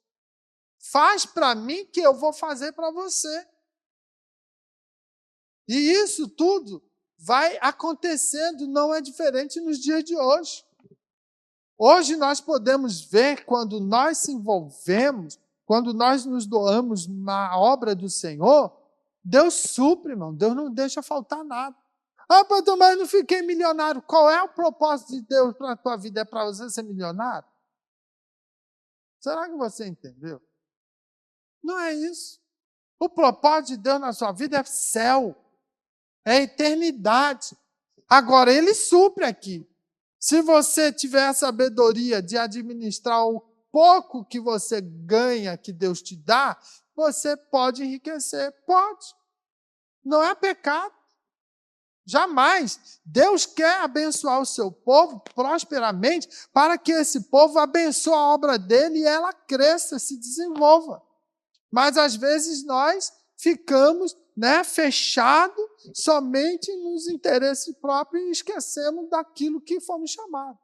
Faz para mim que eu vou fazer para você. E isso tudo vai acontecendo, não é diferente nos dias de hoje. Hoje nós podemos ver quando nós se envolvemos, quando nós nos doamos na obra do Senhor, Deus supre, irmão. Deus não deixa faltar nada. Pastor, mas eu não fiquei milionário. Qual é o propósito de Deus para a tua vida? É para você ser milionário? Será que você entendeu? Não é isso. O propósito de Deus na sua vida é céu, é eternidade. Agora, Ele supre aqui. Se você tiver a sabedoria de administrar o pouco que você ganha, que Deus te dá, você pode enriquecer. Pode. Não é pecado. Jamais. Deus quer abençoar o seu povo prosperamente para que esse povo abençoe a obra dele e ela cresça, se desenvolva. Mas, às vezes, nós ficamos fechados somente nos interesses próprios e esquecemos daquilo que fomos chamados.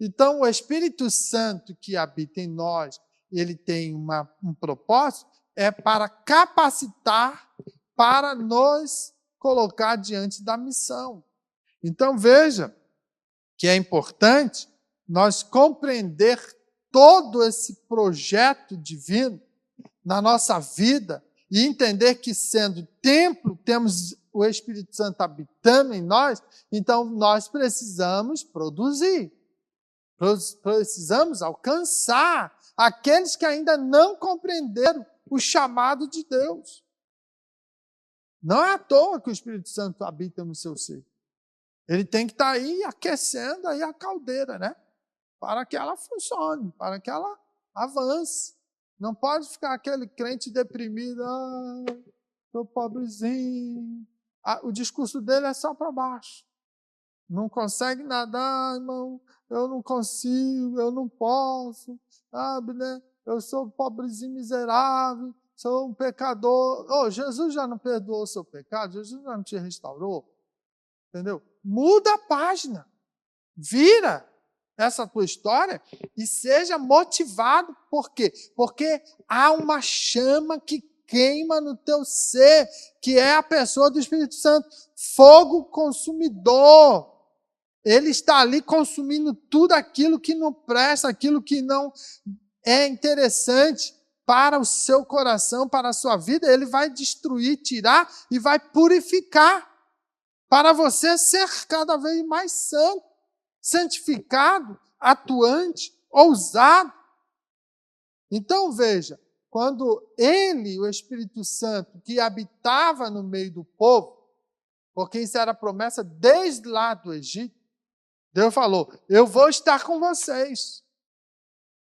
Então, o Espírito Santo que habita em nós, ele tem um propósito, é para capacitar, para nos colocar diante da missão. Então, veja que é importante nós compreender todo esse projeto divino na nossa vida e entender que, sendo templo, temos o Espírito Santo habitando em nós, então nós precisamos produzir. Precisamos alcançar aqueles que ainda não compreenderam o chamado de Deus. Não é à toa que o Espírito Santo habita no seu ser. Ele tem que estar aí aquecendo aí a caldeira, para que ela funcione, para que ela avance. Não pode ficar aquele crente deprimido, estou pobrezinho. O discurso dele é só para baixo. Não consegue nadar, irmão, eu não consigo, eu não posso, sabe, Eu sou pobrezinho miserável, sou um pecador. Jesus já não perdoou o seu pecado, Jesus já não te restaurou, entendeu? Muda a página, vira essa tua história e seja motivado. Por quê? Porque há uma chama que queima no teu ser, que é a pessoa do Espírito Santo, fogo consumidor. Ele está ali consumindo tudo aquilo que não presta, aquilo que não é interessante para o seu coração, para a sua vida. Ele vai destruir, tirar e vai purificar para você ser cada vez mais santo, santificado, atuante, ousado. Então, veja, quando ele, o Espírito Santo, que habitava no meio do povo, porque isso era promessa desde lá do Egito, Deus falou, eu vou estar com vocês.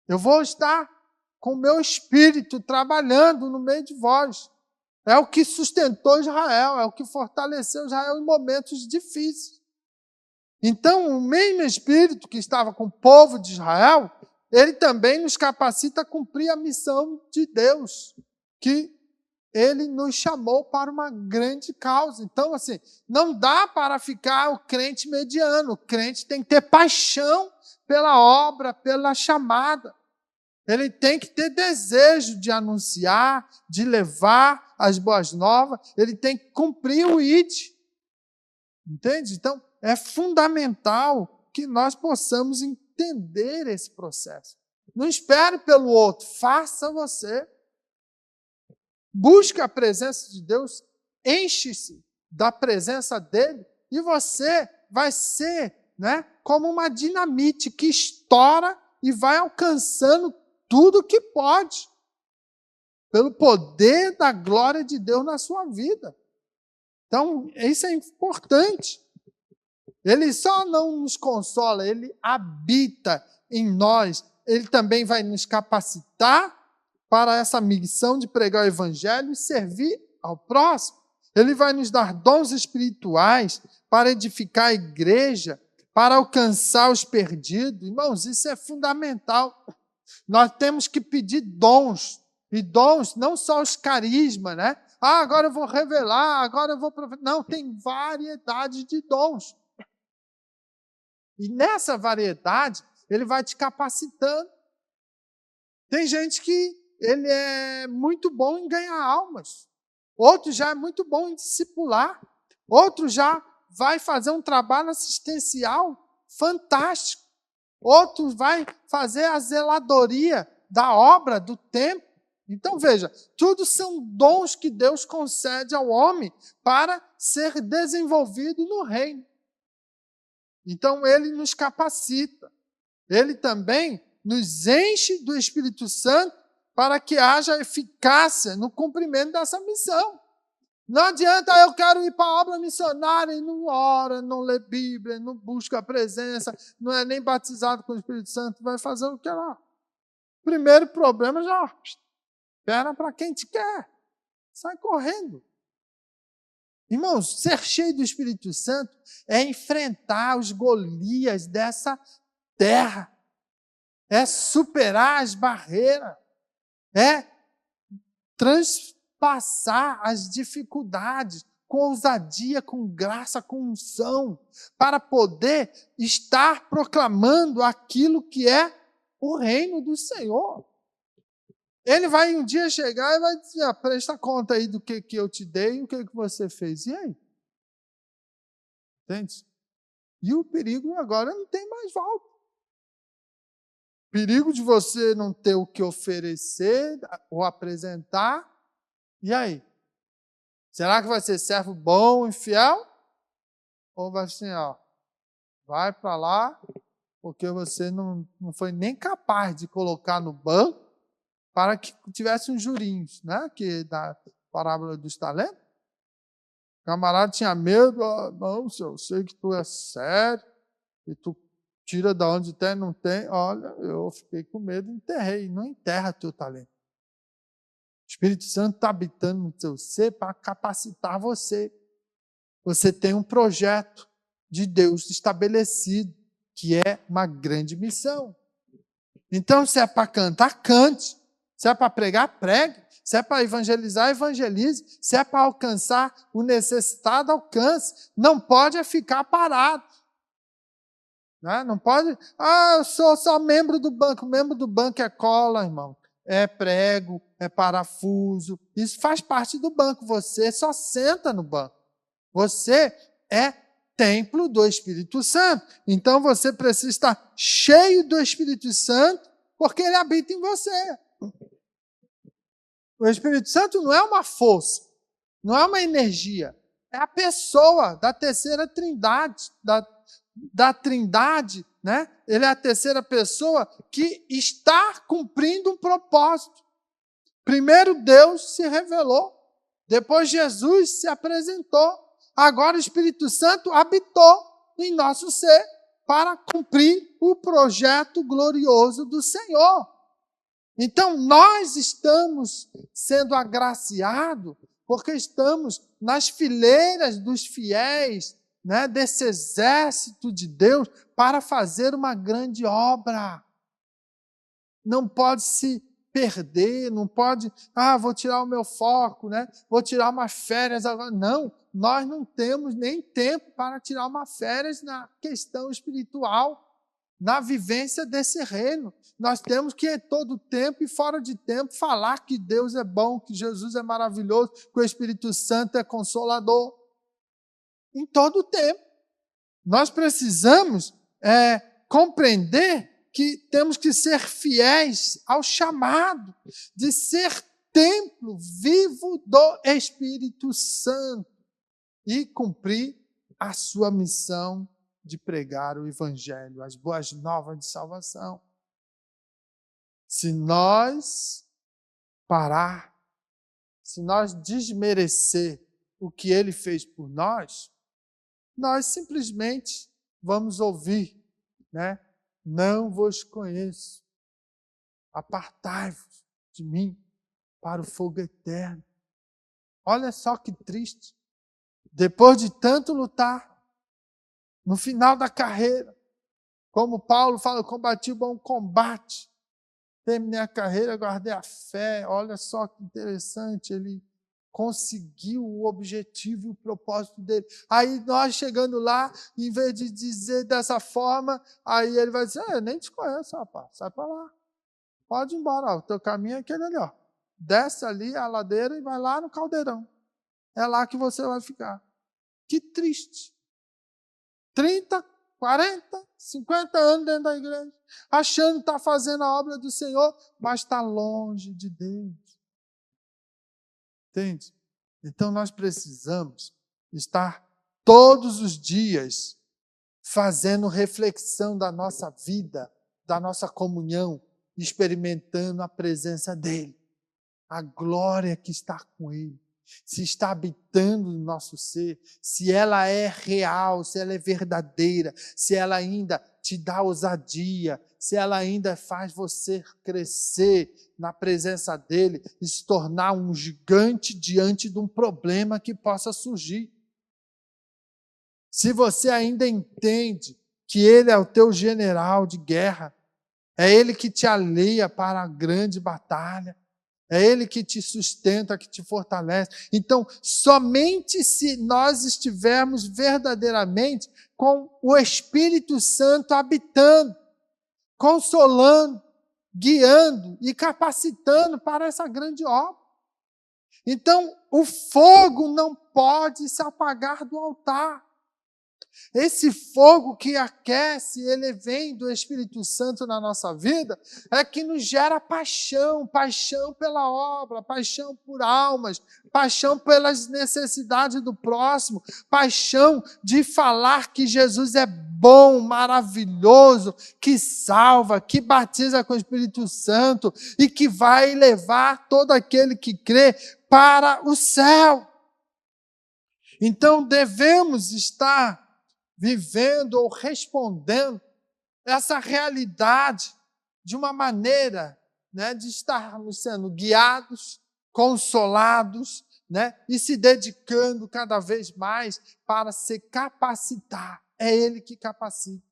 Eu vou estar com o meu Espírito trabalhando no meio de vós. É o que sustentou Israel, é o que fortaleceu Israel em momentos difíceis. Então, o mesmo Espírito que estava com o povo de Israel Ele também nos capacita a cumprir a missão de Deus, que Ele nos chamou para uma grande causa. Então, assim, não dá para ficar o crente mediano. O crente tem que ter paixão pela obra, pela chamada. Ele tem que ter desejo de anunciar, de levar as boas novas. Ele tem que cumprir o ID. Entende? Então, é fundamental que nós possamos entender esse processo. Não espere pelo outro, faça você. Busque a presença de Deus, enche-se da presença dele e você vai ser, né, como uma dinamite que estoura e vai alcançando tudo que pode, pelo poder da glória de Deus na sua vida. Então, isso é importante. Ele só não nos consola, ele habita em nós. Ele também vai nos capacitar para essa missão de pregar o evangelho e servir ao próximo. Ele vai nos dar dons espirituais para edificar a igreja, para alcançar os perdidos. Irmãos, isso é fundamental. Nós temos que pedir dons, e dons não só os carismas, né? Ah, agora eu vou revelar, agora eu vou... Não, tem variedade de dons. E nessa variedade, ele vai te capacitando. Tem gente que ele é muito bom em ganhar almas. Outro já é muito bom em discipular. Outro já vai fazer um trabalho assistencial fantástico. Outro vai fazer a zeladoria da obra, do templo. Então, veja, tudo são dons que Deus concede ao homem para ser desenvolvido no reino. Então, ele nos capacita. Ele também nos enche do Espírito Santo para que haja eficácia no cumprimento dessa missão. Não adianta, eu quero ir para a obra missionária e não ora, não lê Bíblia, não busca a presença, não é nem batizado com o Espírito Santo, vai fazer o que lá? Primeiro problema já, espera para quem te quer, sai correndo. Irmãos, ser cheio do Espírito Santo é enfrentar os Golias dessa terra, é superar as barreiras, é transpassar as dificuldades com ousadia, com graça, com unção, para poder estar proclamando aquilo que é o reino do Senhor. Ele vai um dia chegar e vai dizer, presta conta aí do que eu te dei e o que você fez. E aí? Entende? E o perigo agora não tem mais volta. Perigo de você não ter o que oferecer ou apresentar. E aí? Será que vai ser servo bom e fiel? Ou vai ser, vai para lá, porque você não foi nem capaz de colocar no banco para que tivesse uns jurinhos, né? Que da parábola dos talentos. O camarada tinha medo, não, senhor, eu sei que tu é sério, e tu tira de onde tem, não tem. Olha, eu fiquei com medo, enterrei. Não enterra teu talento. O Espírito Santo está habitando no seu ser para capacitar você. Você tem um projeto de Deus estabelecido, que é uma grande missão. Então, se é para cantar, cante. Se é para pregar, pregue. Se é para evangelizar, evangelize. Se é para alcançar o necessitado, alcance. Não pode ficar parado. Não pode, eu sou só membro do banco. Membro do banco é cola, irmão. É prego, é parafuso. Isso faz parte do banco. Você só senta no banco. Você é templo do Espírito Santo. Então você precisa estar cheio do Espírito Santo, porque ele habita em você. O Espírito Santo não é uma força, não é uma energia. É a pessoa da terceira trindade, da trindade, né? Ele é a terceira pessoa que está cumprindo um propósito. Primeiro Deus se revelou, depois Jesus se apresentou, agora o Espírito Santo habitou em nosso ser para cumprir o projeto glorioso do Senhor. Então nós estamos sendo agraciados porque estamos nas fileiras dos fiéis, né, desse exército de Deus, para fazer uma grande obra. não pode se perder, não pode, vou tirar o meu foco, né? Vou tirar umas férias agora. Não, nós não temos nem tempo para tirar uma férias na questão espiritual, na vivência desse reino. Nós temos que, em todo tempo e fora de tempo, falar que Deus é bom, que Jesus é maravilhoso, que o Espírito Santo é consolador. Em todo tempo. Nós precisamos compreender que temos que ser fiéis ao chamado de ser templo vivo do Espírito Santo e cumprir a sua missão de pregar o Evangelho, as boas novas de salvação. Se nós parar, se nós desmerecer o que Ele fez por nós simplesmente vamos ouvir, né? Não vos conheço, apartai-vos de mim para o fogo eterno. Olha só que triste. Depois de tanto lutar, no final da carreira, como Paulo fala, eu combati o bom combate, terminei a carreira, guardei a fé. Olha só que interessante, ele conseguiu o objetivo e o propósito dele. Aí nós chegando lá, em vez de dizer dessa forma, aí ele vai dizer, eu nem te conheço, rapaz, sai para lá. Pode ir embora, o teu caminho é aquele ali, ó. Desce ali a ladeira e vai lá no caldeirão. É lá que você vai ficar. Que triste. 30, 40, 50 anos dentro da igreja, achando que está fazendo a obra do Senhor, mas está longe de Deus. Entende? Então nós precisamos estar todos os dias fazendo reflexão da nossa vida, da nossa comunhão, experimentando a presença dEle, a glória que está com Ele, se está habitando no nosso ser, se ela é real, se ela é verdadeira, se ela ainda te dá ousadia, se ela ainda faz você crescer na presença dEle e se tornar um gigante diante de um problema que possa surgir. Se você ainda entende que Ele é o teu general de guerra, é Ele que te alia para a grande batalha, é Ele que te sustenta, que te fortalece. Então, somente se nós estivermos verdadeiramente com o Espírito Santo habitando, consolando, guiando e capacitando para essa grande obra. Então, o fogo não pode se apagar do altar. Esse fogo que aquece, ele vem do Espírito Santo na nossa vida, é que nos gera paixão, paixão pela obra, paixão por almas, paixão pelas necessidades do próximo, paixão de falar que Jesus é bom, maravilhoso, que salva, que batiza com o Espírito Santo e que vai levar todo aquele que crê para o céu. Então devemos estar vivendo ou respondendo essa realidade de uma maneira, né, de estarmos sendo guiados, consolados, né, e se dedicando cada vez mais para se capacitar. É Ele que capacita,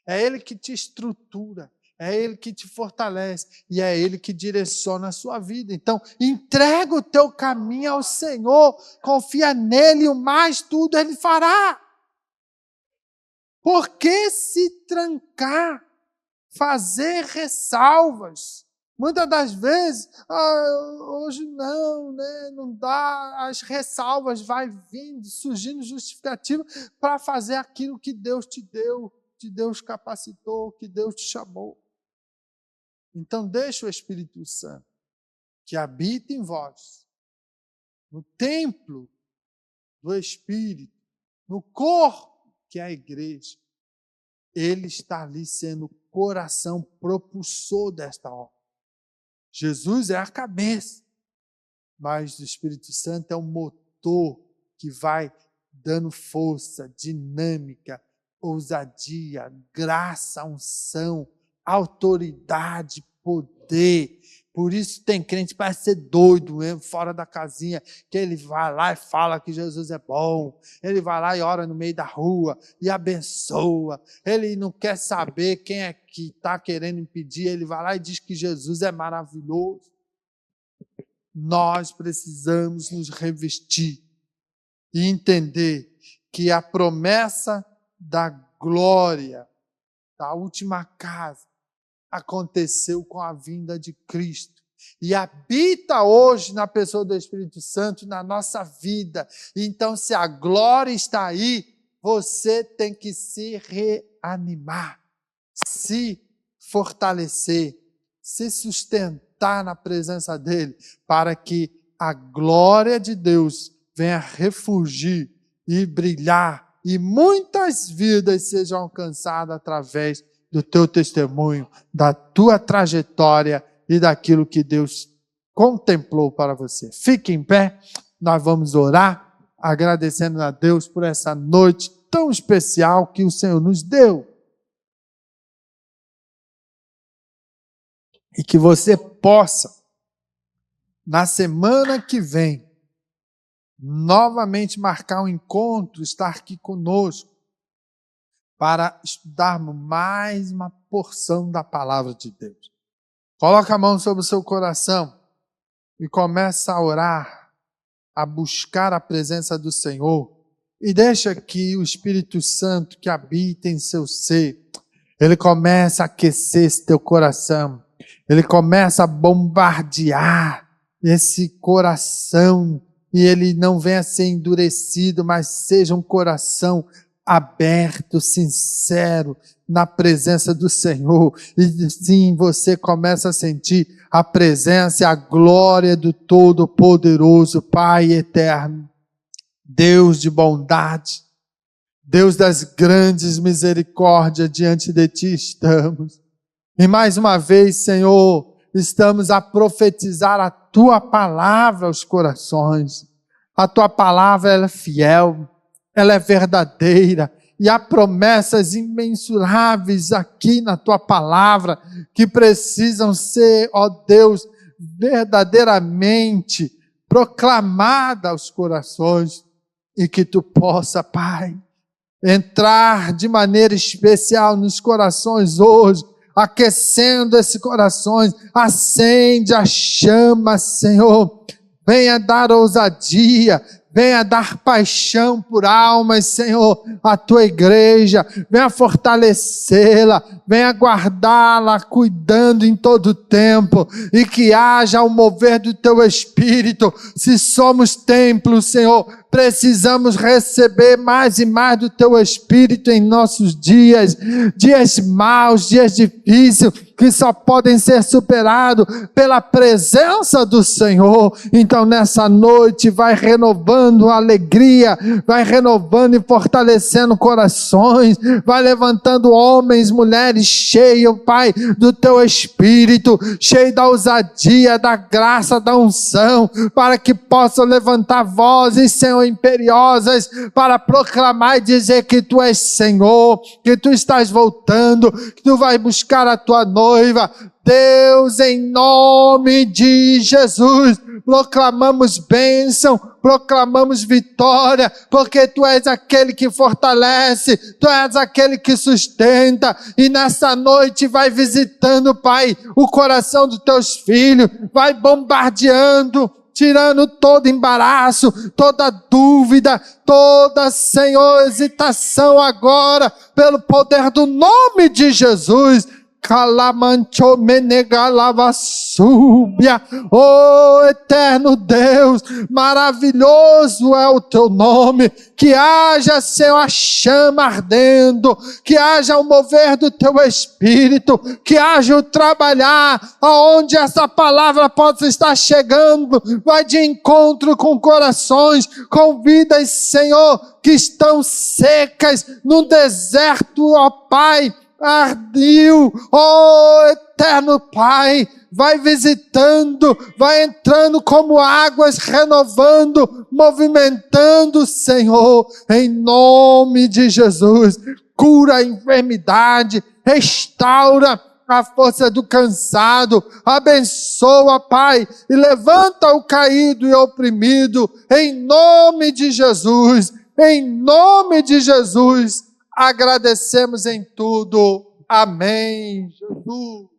é Ele que te estrutura, é Ele que te fortalece e é Ele que direciona a sua vida. Então, entrega o teu caminho ao Senhor, confia nele e o mais tudo Ele fará. Por que se trancar, fazer ressalvas? Muitas das vezes, hoje não, né? Não dá, as ressalvas vai vindo, surgindo justificativa para fazer aquilo que Deus te deu, que Deus capacitou, que Deus te chamou. Então deixa o Espírito Santo, que habita em vós, no templo do Espírito, no corpo, que é a igreja, Ele está ali sendo o coração propulsor desta obra. Jesus é a cabeça, mas o Espírito Santo é o motor que vai dando força, dinâmica, ousadia, graça, unção, autoridade, poder, Por isso tem crente que parece ser doido mesmo, fora da casinha, que ele vai lá e fala que Jesus é bom, ele vai lá e ora no meio da rua e abençoa, ele não quer saber quem é que está querendo impedir, ele vai lá e diz que Jesus é maravilhoso. Nós precisamos nos revestir e entender que a promessa da glória da última casa aconteceu com a vinda de Cristo e habita hoje na pessoa do Espírito Santo na nossa vida. Então, se a glória está aí, você tem que se reanimar, se fortalecer, se sustentar na presença dele, para que a glória de Deus venha refugir e brilhar e muitas vidas sejam alcançadas através do teu testemunho, da tua trajetória e daquilo que Deus contemplou para você. Fique em pé, nós vamos orar, agradecendo a Deus por essa noite tão especial que o Senhor nos deu. E que você possa, na semana que vem, novamente marcar um encontro, estar aqui conosco, para estudarmos mais uma porção da palavra de Deus. Coloca a mão sobre o seu coração e começa a orar, a buscar a presença do Senhor e deixa que o Espírito Santo que habita em seu ser, ele começa a aquecer esse teu coração, ele começa a bombardear esse coração e ele não venha a ser endurecido, mas seja um coração aberto, sincero, na presença do Senhor. E sim, você começa a sentir a presença e a glória do Todo-Poderoso, Pai eterno, Deus de bondade, Deus das grandes misericórdias, diante de Ti estamos. E mais uma vez, Senhor, estamos a profetizar a Tua palavra aos corações. A Tua palavra, ela é fiel, ela é verdadeira, e há promessas imensuráveis aqui na Tua palavra, que precisam ser, ó Deus, verdadeiramente proclamada aos corações, e que Tu possa, Pai, entrar de maneira especial nos corações hoje, aquecendo esses corações, acende a chama, Senhor, venha dar ousadia, venha dar paixão por almas, Senhor, a Tua igreja, venha fortalecê-la, venha guardá-la, cuidando em todo o tempo, e que haja o mover do Teu Espírito. Se somos templo, Senhor, precisamos receber mais e mais do Teu Espírito em nossos dias maus, dias difíceis, que só podem ser superados pela presença do Senhor. Então nessa noite vai renovando a alegria, vai renovando e fortalecendo corações, vai levantando homens, mulheres cheios, Pai, do Teu Espírito, cheio da ousadia, da graça, da unção, para que possam levantar vozes, Senhor, imperiosas, para proclamar e dizer que Tu és Senhor, que Tu estás voltando, que Tu vais buscar a Tua noiva. Deus, em nome de Jesus, proclamamos bênção, proclamamos vitória, porque Tu és aquele que fortalece, Tu és aquele que sustenta, e nessa noite vai visitando, Pai, o coração dos Teus filhos, vai bombardeando, tirando todo embaraço, toda dúvida, toda, Senhor, hesitação agora, pelo poder do nome de Jesus. Calamancho menegalava súbia, oh eterno Deus, maravilhoso é o Teu nome, que haja, Senhor, a chama ardendo, que haja o mover do Teu Espírito, que haja o trabalhar, aonde essa palavra possa estar chegando, vai de encontro com corações, com vidas, Senhor, que estão secas no deserto, ó Pai, ardil, oh eterno Pai, vai visitando, vai entrando como águas, renovando, movimentando, Senhor, em nome de Jesus, cura a enfermidade, restaura, a força do cansado, abençoa, Pai, e levanta o caído e oprimido, em nome de Jesus, agradecemos em tudo, amém, Jesus.